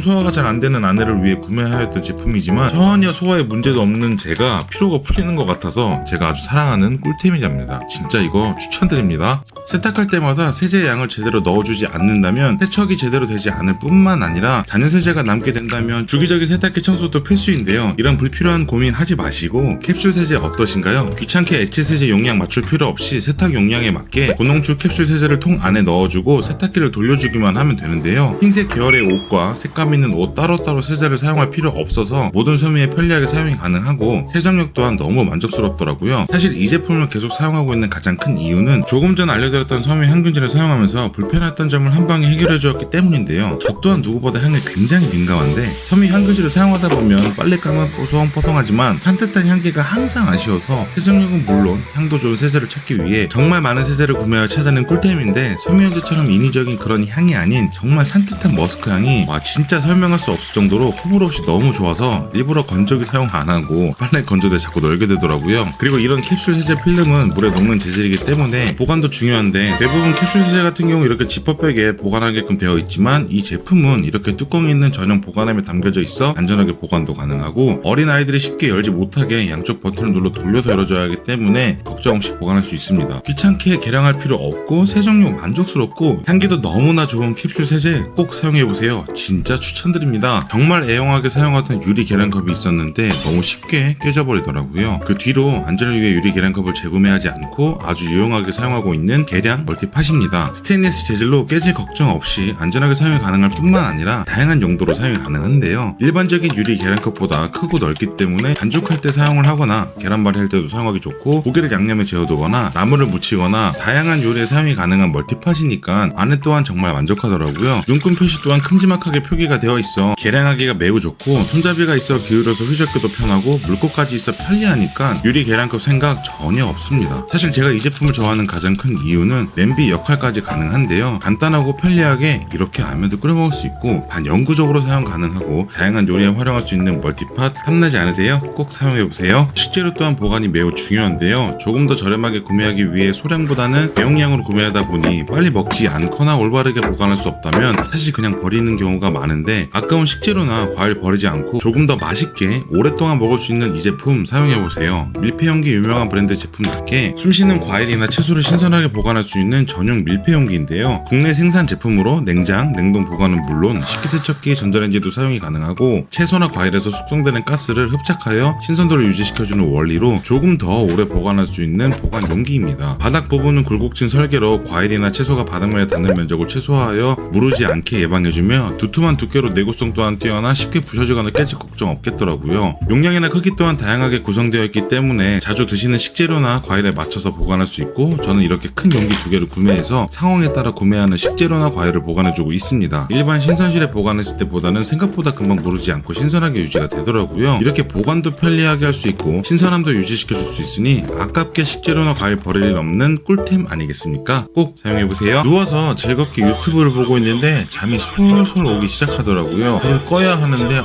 소화가 잘 안되는 아내를 위해 구매하였던 제품이지만 전혀 소화에 문제도 없는 제가 피로가 풀리는 것 같아서 제가 아주 사랑하는 꿀템이랍니다. 진짜 이거 추천드립니다. 세탁할 때마다 세제의 양을 제대로 넣어주지 않는다면 세척이 제대로 되지 않을 뿐만 아니라 잔여 세제가 남게 된다면 주기적인 세탁기 청소도 필수인데요. 이런 불필요한 고민 하지 마시고 캡슐 세제 어떠신가요? 귀찮게 액체 세제 용량 맞출 필요 없이 세탁 용량에 맞게 고농축 캡슐 세제를 통 안에 넣어주고 세탁기를 돌려주기만 하면 되는데요. 흰색 계열의 옷과 색감 있는 옷 따로따로 세제를 사용할 필요 없어서 모든 섬유에 편리하게 사용이 가능하고 세정력 또한 너무 만족스럽더라고요. 사실 이 제품을 계속 사용하고 있는 가장 큰 이유는 조금 전 알려드렸던 섬유 향균제를 사용하면서 불편했던 점을 한방에 해결해 주었기 때문인데요. 저 또한 누구보다 향에 굉장히 민감한데 섬유 향균제를 사용하다 보면 빨랫감은 뽀송뽀송하지만 산뜻한 향기가 항상 아쉬워서 세정력은 물론 향도 좋은 세제를 찾기 위해 정말 많은 세제를 구매하여 찾아낸 꿀템인데 섬유향제처럼 인위적인 그런 향이 아닌 정말 산뜻한 머스크 향이 진짜 설명할 수 없을 정도로 호불호 없이 너무 좋아서 일부러 건조기 사용 안 하고 빨래 건조대에 자꾸 널게 되더라고요. 그리고 이런 캡슐 세제 필름은 물에 녹는 재질이기 때문에 보관도 중요한데 대부분 캡슐 세제 같은 경우 이렇게 지퍼백에 보관하게끔 되어 있지만 이 제품은 이렇게 뚜껑이 있는 전용 보관함에 담겨져 있어 안전하게 보관도 가능하고 어린 아이들이 쉽게 열지 못하게 양쪽 버튼을 눌러 돌려서 열어줘야 하기 때문에 걱정 없이 보관할 수 있습니다. 귀찮게 계량할 필요 없고 세정력 만족스럽고 향기도 너무나 좋은 캡슐 세제 꼭 사용해보세요. 진짜 추천드립니다. 정말 애용하게 사용하던 유리 계량컵이 있었는데 너무 쉽게 깨져버리더라고요. 그 뒤로 안전을 위해 유리 계량컵을 재구매하지 않고 아주 유용하게 사용하고 있는 계량 멀티팟입니다. 스테인리스 재질로 깨질 걱정 없이 안전하게 사용이 가능할 뿐만 아니라 다양한 용도로 사용이 가능한데요. 일반적인 유리 계량컵보다 크고 넓기 때문에 반죽할 때 사용을 하거나 계란말이 할 때도 사용하기 좋고 고기를 양념에 재워두거나 나물을 무치거나 다양한 요리에 사용이 가능한 멀티팟이니까 안에 또한 정말 만족하더라고요. 눈금 표시 또한 큼지막하게 표기가 되어 있어 계량하기가 매우 좋고 손잡이가 있어 기울여서 휘젓기도 편하고 물고까지 있어 편리하니까 유리 계량컵 생각 전혀 없습니다. 사실 제가 이 제품을 좋아하는 가장 큰 이유는 냄비 역할까지 가능한데요. 간단하고 편리하게 이렇게 라면도 끓여 먹을 수 있고 반영구적으로 사용 가능하고 다양한 요리에 활용할 수 있는 멀티팟 탐나지 않으세요? 꼭 사용해보세요. 식재료 또한 보관이 매우 중요한데요. 조금 더 저렴하게 구매하기 위해 소량보다는 대용량으로 구매하다 보니 빨리 먹지 않거나 올바르게 보관할 수 없다면 사실 그냥 버리는 경우가 많은데 아까운 식재료나 과일 버리지 않고 조금 더 맛있게 오랫동안 먹을 수 있는 이 제품 사용해보세요. 밀폐용기 유명한 브랜드 브랜드 제품답게 숨쉬는 과일이나 채소를 신선하게 보관할 수 있는 전용 밀폐 용기인데요. 국내 생산 제품으로 냉장, 냉동 보관은 물론 식기세척기, 전자레인지도 사용이 가능하고 채소나 과일에서 숙성되는 가스를 흡착하여 신선도를 유지시켜주는 원리로 조금 더 오래 보관할 수 있는 보관 용기입니다. 바닥 부분은 굴곡진 설계로 과일이나 채소가 바닥면에 닿는 면적을 최소화하여 무르지 않게 예방해주며 두툼한 두께로 내구성 또한 뛰어나 쉽게 부셔지거나 깨질 걱정 없겠더라고요. 용량이나 크기 또한 다양하게 구성되어 있기 때문에 자주 드시는 식재료나 과일에 맞춰서 보관할 수 있고, 저는 이렇게 큰 용기 2개를 구매해서 상황에 따라 구매하는 식재료나 과일을 보관해주고 있습니다. 일반 신선실에 보관했을 때보다는 생각보다 금방 무르지 않고 신선하게 유지가 되더라고요. 이렇게 보관도 편리하게 할 수 있고 신선함도 유지시켜줄 수 있으니 아깝게 식재료나 과일 버릴 일 없는 꿀템 아니겠습니까? 꼭 사용해보세요. 누워서 즐겁게 유튜브를 보고 있는데 잠이 솔솔 오기 시작하더라고요. 불을 꺼야 하는데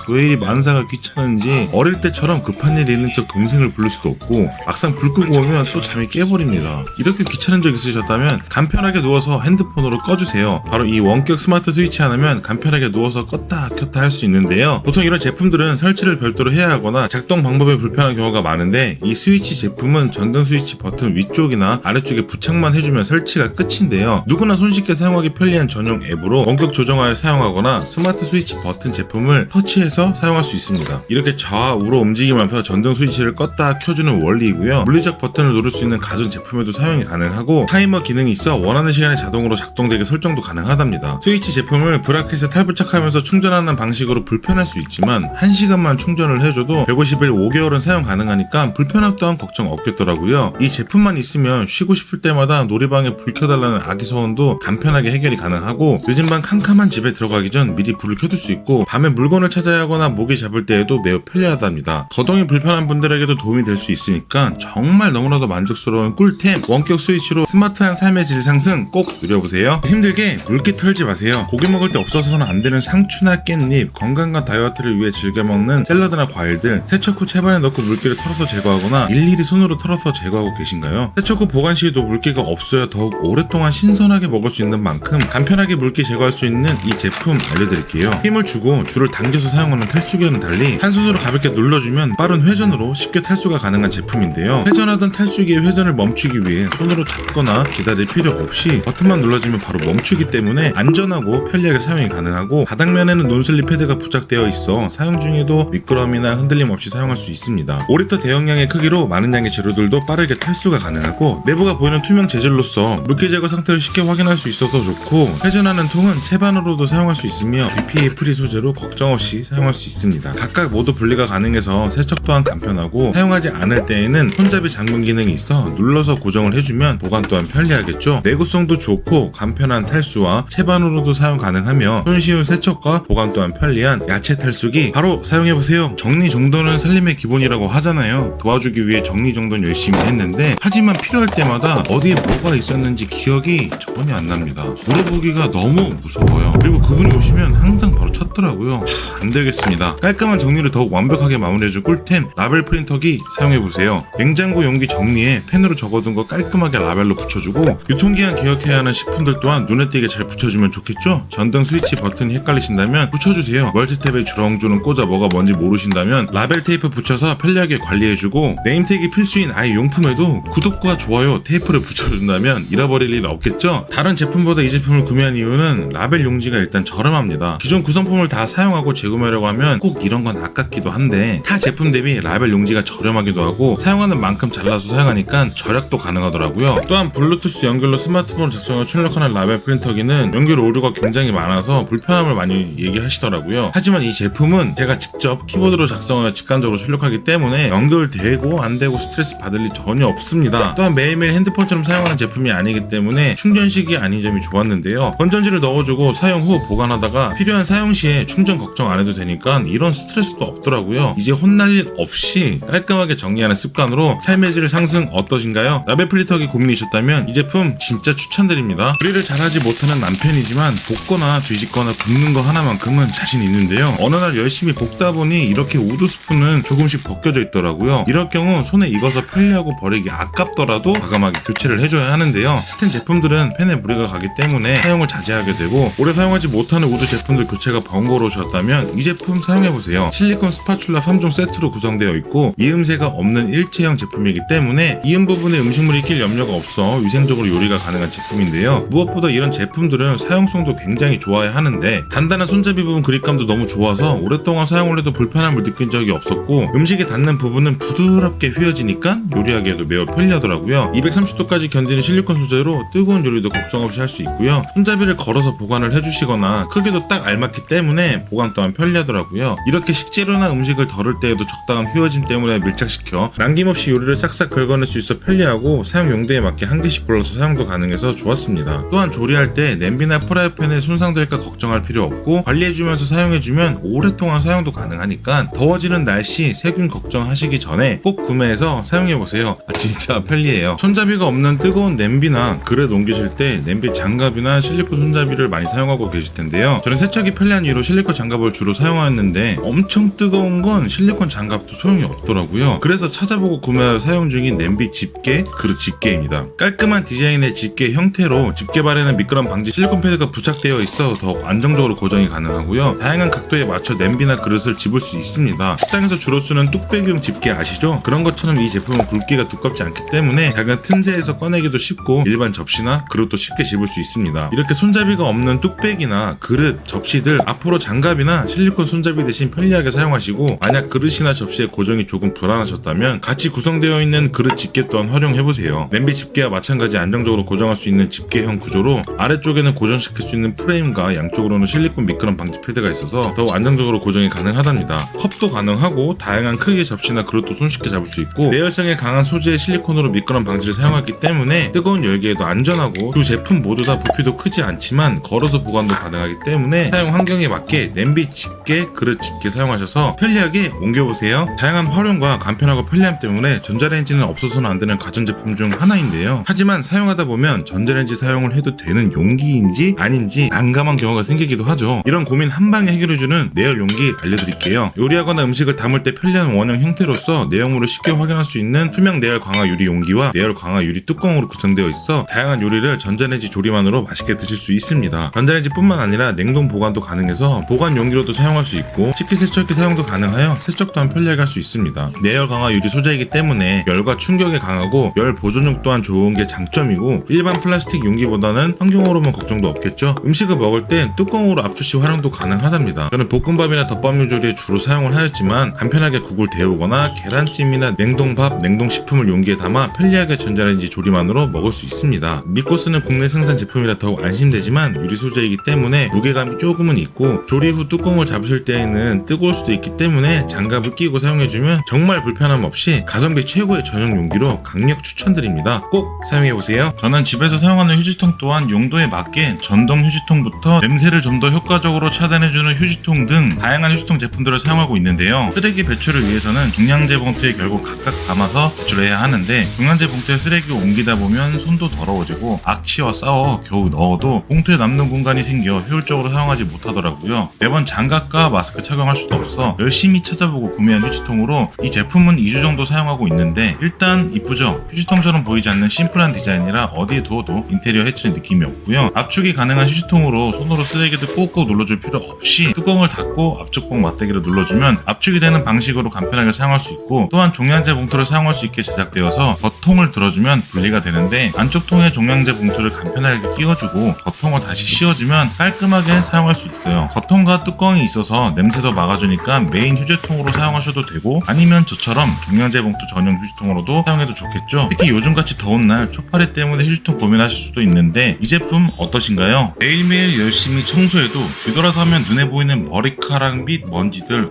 왜 이 만사가 귀찮은지 어릴 때처럼 급한 일 있는 척 동생을 부를 수도 없고 막상 불 끄고 오면 또 잠이 깨버립니다. 이렇게 귀찮은 적 있으셨다면 간편하게 누워서 핸드폰으로 꺼주세요. 바로 이 원격 스마트 스위치 하나면 간편하게 누워서 껐다 켰다 할 수 있는데요. 보통 이런 제품들은 설치를 별도로 해야 하거나 작동 방법이 불편한 경우가 많은데, 이 스위치 제품은 전등 스위치 버튼 위쪽이나 아래쪽에 부착만 해주면 설치가 끝인데요. 누구나 손쉽게 사용하기 편리한 전용 앱으로 원격 조정하여 사용하거나 스마트 스위치 버튼 제품을 터치해서 사용할 수 있습니다. 이렇게 좌우로 움직이면서 전등 스위치를 껐다 켜주는 원리이고요. 물리적 버튼을 누를 수 있는 가전 제품에도 사용이 가능하고 타이머 기능이 있어 원하는 시간에 자동으로 작동되게 설정도 가능하답니다. 스위치 제품을 브라켓에 탈부착하면서 충전하는 방식으로 불편할 수 있지만 1시간만 충전을 해줘도 150일 5개월은 사용 가능하니까 불편함 또한 걱정 없겠더라고요. 이 제품만 있으면 쉬고 싶을 때마다 놀이방에 불 켜달라는 아기 소원도 간편하게 해결이 가능하고, 늦은 밤 캄캄한 집에 들어가기 전 미리 불을 켜둘 수 있고 밤에 물건을 찾아야 하거나 모기 잡을 때에도 매우 편리하답니다. 거동이 불편한 분들에게도 도움이 될 수 있으니까 정말 너무나도 만족스러운 꿀템 원격 스위치로 스마트한 삶의 질 상승 꼭 누려보세요. 힘들게 물기 털지 마세요. 고기 먹을 때 없어서는 안 되는 상추나 깻잎, 건강과 다이어트를 위해 즐겨 먹는 샐러드나 과일들 세척 후 채반에 넣고 물기를 털어서 제거하거나 일일이 손으로 털어서 제거하고 계신가요? 세척 후 보관 시에도 물기가 없어야 더욱 오랫동안 신선하게 먹을 수 있는 만큼 간편하게 물기 제거할 수 있는 이 제품 알려드릴게요. 힘을 주고 줄을 당겨서 사용하는 탈수기와는 달리 한 손으로 가볍게 눌러주면 빠른 회전으로 쉽게 탈수가 가능한 제품인데요. 회전하던 탈수기의 회전을 멈추기 위해 손으로 잡거나 기다릴 필요 없이 버튼만 눌러주면 바로 멈추기 때문에 안전하고 편리하게 사용이 가능하고, 바닥면에는 논슬립 패드가 부착되어 있어 사용 중에도 미끄럼이나 흔들림 없이 사용할 수 있습니다. 5리터 대용량의 크기로 많은 양의 재료들도 빠르게 탈수가 가능하고, 내부가 보이는 투명 재질로서 물기 제거 상태를 쉽게 확인할 수 있어서 좋고, 회전하는 통은 채반으로도 사용할 수 있으며 BPA 프리 소재로 걱정 없이 사용할 수 있습니다. 각각 모두 분리가 가능해서 세척 또한 간편하고, 사용하지 않을 때에는 손잡이 잠금 기능이 있어 눌러서 고정을 해주면 보관 또한 편리하겠죠. 내구성도 좋고 간편한 탈수와 채반으로도 사용 가능하며 손쉬운 세척과 보관 또한 편리한 야채 탈수기 바로 사용해보세요. 정리정돈은 살림의 기본이라고 하잖아요. 도와주기 위해 정리정돈 열심히 했는데, 하지만 필요할 때마다 어디에 뭐가 있었는지 기억이 전혀 안 납니다. 물어보기가 너무 무서워요. 그리고 그분이 오시면 항상 바로 찾더라고요. 안 되겠습니다. 깔끔한 정리를 더욱 완벽하게 마무리해줄 꿀템 라벨 프린터기 사용해보세요. 냉장고 용기 정리에 펜으로 적어둔 거 깔끔하게 라벨로 붙여주고, 유통기한 기억해야 하는 식품들 또한 눈에 띄게 잘 붙여주면 좋겠죠? 전등 스위치 버튼이 헷갈리신다면 붙여주세요. 멀티탭에 주렁주렁 꽂아 뭐가 뭔지 모르신다면 라벨 테이프 붙여서 편리하게 관리해주고, 네임택이 필수인 아이 용품에도 구독과 좋아요 테이프를 붙여준다면 잃어버릴 일 없겠죠? 다른 제품보다 이 제품을 구매한 이유는 라벨 용지가 일단 저렴합니다. 기존 구성품을 다 사용하고 재구매하려고 하면 꼭 이런 건 아깝기도 한데, 타 제품 대비 라벨 용지가 저렴하기도 하고 사용하는 만큼 잘라서 사용하니까 절약도 가능하더라고요. 또한 블루투스 연결로 스마트폰을 작성하여 출력하는 라벨 프린터기는 연결 오류가 굉장히 많아서 불편함을 많이 얘기하시더라고요. 하지만 이 제품은 제가 직접 키보드로 작성하여 직관적으로 출력하기 때문에 연결되고 안 되고 스트레스 받을 일 전혀 없습니다. 또한 매일매일 핸드폰처럼 사용하는 제품이 아니기 때문에 충전식이 아닌 점이 좋았는데요. 건전지를 넣어주고 사용 후 보관하다가 필요한 사용 시에 충전 걱정 안 해도 되니까 이런 스트레스도 없더라고요. 이제 혼날 일 없이 깔끔하게 정리하는 습관으로 삶의 질 상승 어떠신가요? 라벨 프린터기 고민이셨다면 이 제품 진짜 추천드립니다. 조리를 잘하지 못하는 남편이지만 볶거나 뒤집거나 굽는 거 하나만큼은 자신 있는데요. 어느 날 열심히 볶다 보니 이렇게 우드 스푼은 조금씩 벗겨져 있더라고요. 이럴 경우 손에 익어서 편리하고 버리기 아깝더라도 과감하게 교체를 해줘야 하는데요. 스텐 제품들은 팬에 무리가 가기 때문에 사용을 자제하게 되고, 오래 사용하지 못하는 우드 제품들 교체가 번거로우셨다면 이 제품 사용해보세요. 실리콘 스파츌라 3종 세트로 구성되어 있고 이음새가 없는 일체 PET형 제품이기 때문에 이은 부분에 음식물이 낄 염려가 없어 위생적으로 요리가 가능한 제품인데요. 무엇보다 이런 제품들은 사용성도 굉장히 좋아야 하는데 단단한 손잡이 부분 그립감도 너무 좋아서 오랫동안 사용을 해도 불편함을 느낀 적이 없었고 음식에 닿는 부분은 부드럽게 휘어지니까 요리하기에도 매우 편리하더라고요. 230도까지 견디는 실리콘 소재로 뜨거운 요리도 걱정 없이 할 수 있고요. 손잡이를 걸어서 보관을 해주시거나 크기도 딱 알맞기 때문에 보관 또한 편리하더라고요. 이렇게 식재료나 음식을 덜을 때에도 적당한 휘어짐 때문에 밀착시켜 남김없이 요리를 싹싹 긁어낼 수 있어 편리하고 사용 용도에 맞게 한 개씩 골라서 사용도 가능해서 좋았습니다. 또한 조리할 때 냄비나 프라이팬에 손상될까 걱정할 필요 없고 관리해주면서 사용해주면 오랫동안 사용도 가능하니까 더워지는 날씨 세균 걱정하시기 전에 꼭 구매해서 사용해보세요. 진짜 편리해요. 손잡이가 없는 뜨거운 냄비나 그릇 옮기실 때 냄비 장갑이나 실리콘 손잡이를 많이 사용하고 계실 텐데요. 저는 세척이 편리한 이유로 실리콘 장갑을 주로 사용하였는데 엄청 뜨거운 건 실리콘 장갑도 소용이 없더라고요. 그래서 찾아보고 구매하여 사용 중인 냄비 집게, 그릇 집게입니다. 깔끔한 디자인의 집게 형태로 집게발에는 미끄럼 방지 실리콘 패드가 부착되어 있어 더 안정적으로 고정이 가능하고요. 다양한 각도에 맞춰 냄비나 그릇을 집을 수 있습니다. 식당에서 주로 쓰는 뚝배기용 집게 아시죠? 그런 것처럼 이 제품은 굵기가 두껍지 않기 때문에 작은 틈새에서 꺼내기도 쉽고 일반 접시나 그릇도 쉽게 집을 수 있습니다. 이렇게 손잡이가 없는 뚝배기나 그릇, 접시들 앞으로 장갑이나 실리콘 손잡이 대신 편리하게 사용하시고 만약 그릇이나 접시의 고정이 조금 불안하셨다면 같이 구성되어 있는 그릇 집게 또한 활용해보세요. 냄비 집게와 마찬가지 안정적으로 고정할 수 있는 집게형 구조로 아래쪽에는 고정시킬 수 있는 프레임과 양쪽으로는 실리콘 미끄럼 방지 패드가 있어서 더욱 안정적으로 고정이 가능하답니다. 컵도 가능하고 다양한 크기의 접시나 그릇도 손쉽게 잡을 수 있고 내열성에 강한 소재의 실리콘으로 미끄럼 방지를 사용하기 때문에 뜨거운 열기에도 안전하고 두 제품 모두 다 부피도 크지 않지만 걸어서 보관도 가능하기 때문에 사용 환경에 맞게 냄비 집게, 그릇 집게 사용하셔서 편리하게 옮겨보세요. 다양한 활용과 간편하고 편리함 때문에 전자레인지는 없어서는 안 되는 가전제품 중 하나인데요. 하지만 사용하다 보면 전자레인지 사용을 해도 되는 용기인지 아닌지 난감한 경우가 생기기도 하죠. 이런 고민 한 방에 해결해주는 내열 용기 알려드릴게요. 요리하거나 음식을 담을 때 편리한 원형 형태로서 내용물을 쉽게 확인할 수 있는 투명 내열 강화 유리 용기와 내열 강화 유리 뚜껑으로 구성되어 있어 다양한 요리를 전자레인지 조리만으로 맛있게 드실 수 있습니다. 전자레인지뿐만 아니라 냉동 보관도 가능해서 보관 용기로도 사용할 수 있고 식기세척기 사용도 가능하여 세척 또한 편리하게 할 수 있습니다. 내열 강화 유리 소재이기 때문에 열과 충격에 강하고 열 보존력 또한 좋은 게 장점이고 일반 플라스틱 용기보다는 환경 호르몬 걱정도 없겠죠. 음식을 먹을 땐 뚜껑으로 압출 활용도 가능하답니다. 저는 볶음밥이나 덮밥류 조리에 주로 사용을 하였지만 간편하게 국을 데우거나 계란찜이나 냉동밥, 냉동식품을 용기에 담아 편리하게 전자레인지 조리만으로 먹을 수 있습니다. 믿고 쓰는 국내 생산 제품이라 더욱 안심되지만 유리 소재이기 때문에 무게감이 조금은 있고 조리 후 뚜껑을 잡으실 때에는 뜨거울 수도 있기 때문에 장갑을 끼고 사용해주면 정말 불편함 없이 가성비 최고의 전용 용기로 강력 추천드립니다. 꼭 사용해보세요. 저는 집에서 사용하는 휴지통 또한 용도에 맞게 전동 휴지통부터 냄새를 좀 더 효과적으로 차단해주는 휴지통 등 다양한 휴지통 제품들을 사용하고 있는데요. 쓰레기 배출을 위해서는 종량제 봉투에 결국 각각 담아서 배출해야 하는데 종량제 봉투에 쓰레기를 옮기다 보면 손도 더러워지고 악취와 싸워 겨우 넣어도 봉투에 남는 공간이 생겨 효율적으로 사용하지 못하더라고요. 매번 장갑과 마스크 착용할 수도 없어 열심히 찾아보고 구매한 휴지통으로 이 제품은 2주 정도 사용하고 있는데 일단 이쁘죠? 휴지통처럼 보이지 않는 심플한 디자인이라 어디에 두어도 인테리어 해치는 느낌이 없고요. 압축이 가능한 휴지통으로 손으로 쓰레기를 꾹꾹 눌러줄 필요 없이 뚜껑을 닫고 압축봉 맞대기를 눌러주면 압축이 되는 방식으로 간편하게 사용할 수 있고 또한 종량제 봉투를 사용할 수 있게 제작되어서 겉통을 들어주면 분리가 되는데 안쪽 통에 종량제 봉투를 간편하게 끼워주고 겉통을 다시 씌워주면 깔끔하게 사용할 수 있어요. 겉통과 뚜껑이 있어서 냄새도 막아주니까 메인 휴지통으로 사용하셔도 되고 아니면 저처럼 종량제 봉투 전용 휴지통으로도 사용해도 좋겠죠. 특히 요즘같이 더운 날 초파리 때문에 휴지통 고민하실 수도 있는데 이 제품 어떠신가요? 매일매일 열심히 청소해도 뒤돌아서 하면 눈에 보이는 머리카락 및 먼지들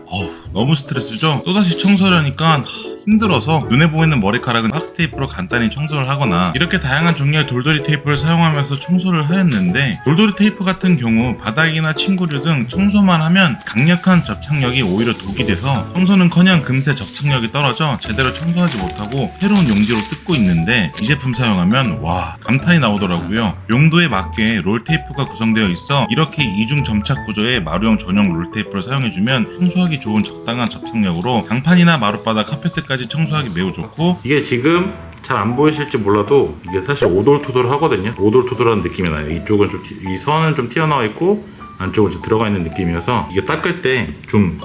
너무 스트레스죠? 또다시 청소하려니까 힘들어서 눈에 보이는 머리카락은 박스 테이프로 간단히 청소를 하거나 이렇게 다양한 종류의 돌돌이 테이프를 사용하면서 청소를 하였는데 돌돌이 테이프 같은 경우 바닥이나 침구류 등 청소만 하면 강력한 접착력이 오히려 독이 돼서 청소는커녕 금세 접착력이 떨어져 제대로 청소하지 못하고 새로운 용기로 뜯고 있는데 이 제품 사용하면 와 감탄이 나오더라고요. 용도에 맞게 롤테이프가 구성되어 있어 이렇게 이중 점착 구조의 마루형 전용 롤테이프를 사용해주면 청소하기 좋은 적당한 접착력으로 강판이나 마룻바닥, 카페트까지 청소하기 매우 좋고 이게 지금 잘 안 보이실지 몰라도 이게 사실 오돌토돌 하거든요. 오돌토돌한 느낌이 나요. 이쪽은 좀 이 선은 좀 튀어나와 있고 안쪽으로 이제 들어가 있는 느낌이어서 이게 닦을 때 좀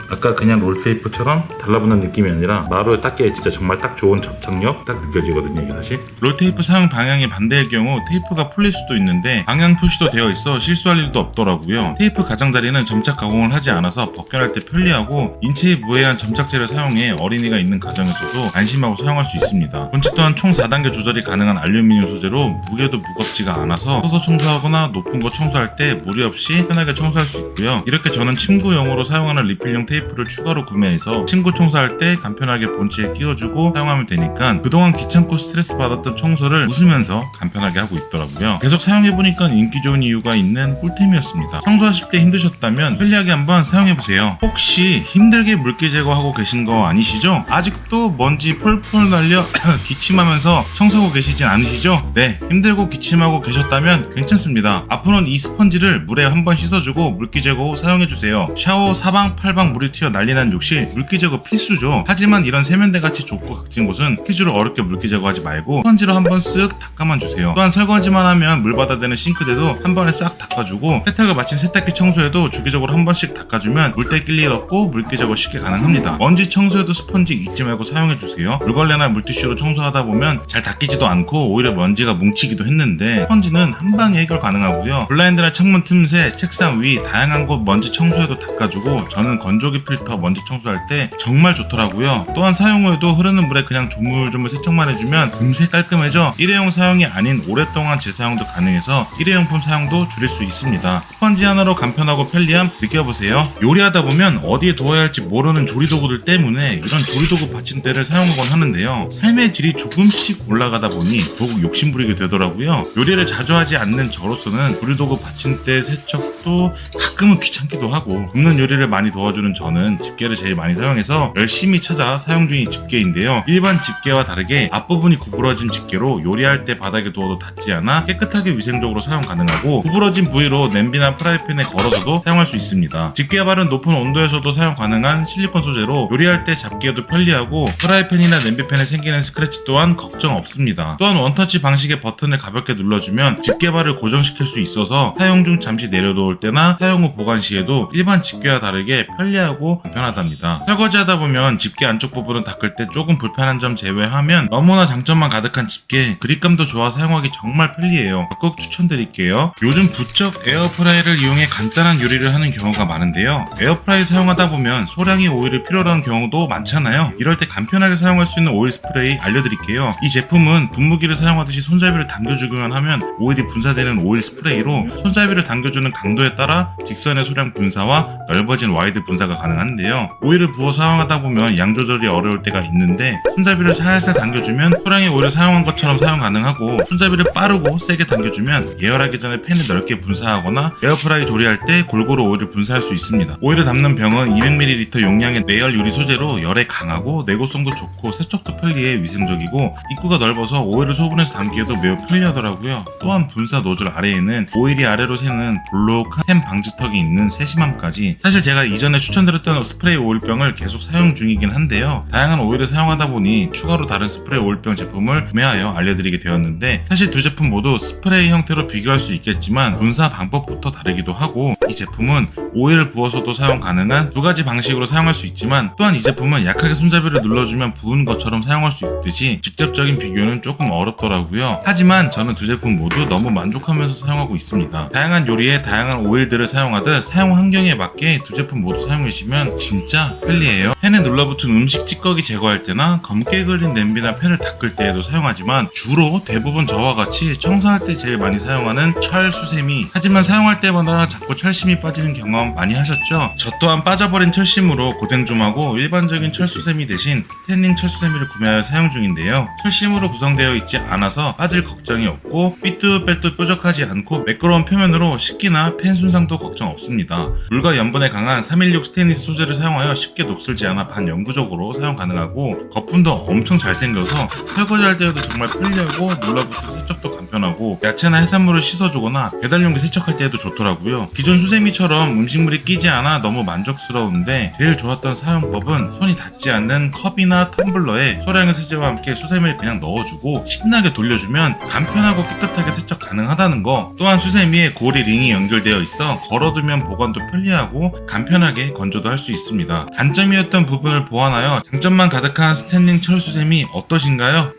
아까 그냥 롤테이프처럼 달라붙는 느낌이 아니라 마루에 닦기에 진짜 정말 딱 좋은 접착력 딱 느껴지거든요. 이게 사실 롤테이프 사용 방향이 반대일 경우 테이프가 풀릴 수도 있는데 방향 표시도 되어 있어 실수할 일도 없더라고요. 테이프 가장자리는 점착 가공을 하지 않아서 벗겨낼 때 편리하고 인체에 무해한 점착제를 사용해 어린이가 있는 가정에서도 안심하고 사용할 수 있습니다. 본체 또한 총 4단계 조절이 가능한 알루미늄 소재로 무게도 무겁지가 않아서 서서 청소하거나 높은 거 청소할 때 무리 없이 편하게 청소할 수 있고요. 이렇게 저는 침구용으로 사용하는 리필용 테이프를 추가로 구매해서 침구 청소할 때 간편하게 본체에 끼워주고 사용하면 되니까 그동안 귀찮고 스트레스 받았던 청소를 웃으면서 간편하게 하고 있더라고요. 계속 사용해보니까 인기 좋은 이유가 있는 꿀템이었습니다. 청소하실 때 힘드셨다면 편리하게 한번 사용해보세요. 혹시 힘들게 물기 제거하고 계신 거 아니시죠? 아직도 먼지 폴폴 날려 기침하면서 청소하고 계시진 않으시죠? 네, 힘들고 기침하고 계셨다면 괜찮습니다. 앞으로는 이 스펀지를 물에 한번 씻어주고 물기 제거 후 사용해주세요. 샤워 사방 팔방 물이 튀어 난리난 욕실 물기 제거 필수죠. 하지만 이런 세면대같이 좁고 각진 곳은 퀴즈로 어렵게 물기 제거하지 말고 스펀지로 한번 쓱 닦아만 주세요. 또한 설거지만 하면 물 받아대는 싱크대도 한 번에 싹 닦아주고 세탁을 마친 세탁기 청소에도 주기적으로 한 번씩 닦아주면 물때 낄 일 없고 물기 제거 쉽게 가능합니다. 먼지 청소에도 스펀지 잊지 말고 사용해주세요. 물걸레나 물티슈로 청소하다 보면 잘 닦이지도 않고 오히려 먼지가 뭉치기도 했는데 스펀지는 한 방에 해결 가능하고요. 블라인드나 창문 틈새, 책상 위 다양한 곳 먼지 청소에도 닦아주고 저는 건조기 필터 먼지 청소할 때 정말 좋더라고요. 또한 사용 후에도 흐르는 물에 그냥 조물조물 세척만 해주면 금세 깔끔해져 일회용 사용이 아닌 오랫동안 재사용도 가능해서 일회용품 사용도 줄일 수 있습니다. 스펀지 하나로 간편하고 편리함 느껴보세요. 요리하다 보면 어디에 두어야 할지 모르는 조리도구들 때문에 이런 조리도구 받침대를 사용하곤 하는데요. 삶의 질이 조금씩 올라가다 보니 더욱 욕심부리게 되더라고요. 요리를 자주 하지 않는 저로서는 조리도구 받침대 세척도 가끔은 귀찮기도 하고 굽는 요리를 많이 도와주는 저는 집게를 제일 많이 사용해서 열심히 찾아 사용 중인 집게인데요. 일반 집게와 다르게 앞부분이 구부러진 집게로 요리할 때 바닥에 두어도 닿지 않아 깨끗하게 위생적으로 사용 가능하고 구부러진 부위로 냄비나 프라이팬에 걸어서도 사용할 수 있습니다. 집게가 바른 높은 온도에서도 사용 가능한 실리콘 소재로 요리할 때 잡기에도 편리하고 프라이팬이나 냄비팬에 생기는 스크래치 또한 걱정 없습니다. 또한 원터치 방식의 버튼을 가볍게 눌러주면 집게발을 고정시킬 수 있어서 사용 중 잠시 내려놓을 때나 사용 후 보관 시에도 일반 집게와 다르게 편리하고 편하답니다. 설거지하다 보면 집게 안쪽 부분을 닦을 때 조금 불편한 점 제외하면 너무나 장점만 가득한 집게, 그립감도 좋아 사용하기 정말 편리해요. 적극 추천드릴게요. 요즘 부쩍 에어프라이를 이용해 간단한 요리를 하는 경우가 많은데요. 에어프라이 사용하다 보면 소량의 오일을 필요로 하는 경우도 많잖아요. 이럴 때 간편하게 사용할 수 있는 오일 스프레이 알려드릴게요. 이 제품은 분무기를 사용하듯이 손잡이를 당겨주기만 하면 오일이 분사되는 오일 스프레이로 손잡이를 당겨주는 강도에 따라 직선의 소량 분사와 넓어진 와이드 분사가 가능한데요. 오일을 부어 사용하다 보면 양 조절이 어려울 때가 있는데 손잡이를 살살 당겨주면 소량의 오일을 사용한 것처럼 사용 가능하고 손잡이를 빠르고 세게 당겨주면 예열하기 전에 팬을 넓게 분사하거나 에어프라이 조리할 때 골고루 오일을 분사할 수 있습니다. 오일을 담는 병은 200ml 용량의 내열 유리 소재로 열에 강하고 내구성도 좋고 세척도 편리해 위생적이고 입구가 넓어서 오일을 소분해서 담기에도 매우 편리하더라고요. 또한 분사 노즐 아래에는 오일이 아래로 새는 볼록한 샘 방지턱이 있는 세심함까지. 사실 제가 이전에 추천드렸던 스프레이 오일병을 계속 사용 중이긴 한데요. 다양한 오일을 사용하다 보니 추가로 다른 스프레이 오일병 제품을 구매하여 알려드리게 되었는데 사실 두 제품 모두 스프레이 형태로 비교할 수 있겠지만 분사 방법부터 다르기도 하고 이 제품은 오일을 부어서도 사용 가능한 두 가지 방식으로 사용할 수 있지만 또한 이 제품은 약하게 손잡이를 눌러주면 부은 것처럼 사용할 수 있듯이 직접적인 비교는 조금 어렵더라고요. 하지만 저는 두 제품 모두 너무 만족하면서 사용하고 있습니다. 다양한 요리에 다양한 오일들을 사용하듯 사용 환경에 맞게 두 제품 모두 사용해주시면 진짜 편리해요. 팬에 눌러붙은 음식 찌꺼기 제거할 때나 검게 그린 냄비나 팬을 닦을 때에도 사용하지만 주로 대부분 저와 같이 청소할 때 제일 많이 사용하는 철 수세미. 하지만 사용할 때마다 자꾸 철심이 빠지는 경험 많이 하셨죠? 저 또한 빠져버린 철심으로 고생 좀 하고 일반적인 철수세미 대신 스탠딩 철수세미를 구매하여 사용 중인데요. 철심으로 구성되어 있지 않아서 빠질 걱정이 없고 삐뚤빼뚤 뾰족하지 않고 매끄러운 표면으로 식기나 팬 손상도 걱정 없습니다. 물과 염분에 강한 316 스테인리스 소재를 사용하여 쉽게 녹슬지 않아 않아 반영구적으로 사용 가능하고 거품도 엄청 잘생겨서 설거지할 때에도 정말 편리하고 눌러붙은 세척도 간편하고 야채나 해산물을 씻어주거나 배달용기 세척할 때에도 좋더라고요. 기존 수세미처럼 음식물이 끼지 않아 너무 만족스러운데 제일 좋았던 사용법은 손이 닿지 않는 컵이나 텀블러에 소량의 세제와 함께 수세미를 그냥 넣어주고 신나게 돌려주면 간편하고 깨끗하게 세척 가능하다는 거. 또한 수세미에 고리 링이 연결되어 있어 걸어두면 보관도 편리하고 간편하게 건조도 할 수 있습니다. 단점이었던 부분을 보완하여 장점만 가득한 스탠딩 철수세미 어떠신가요?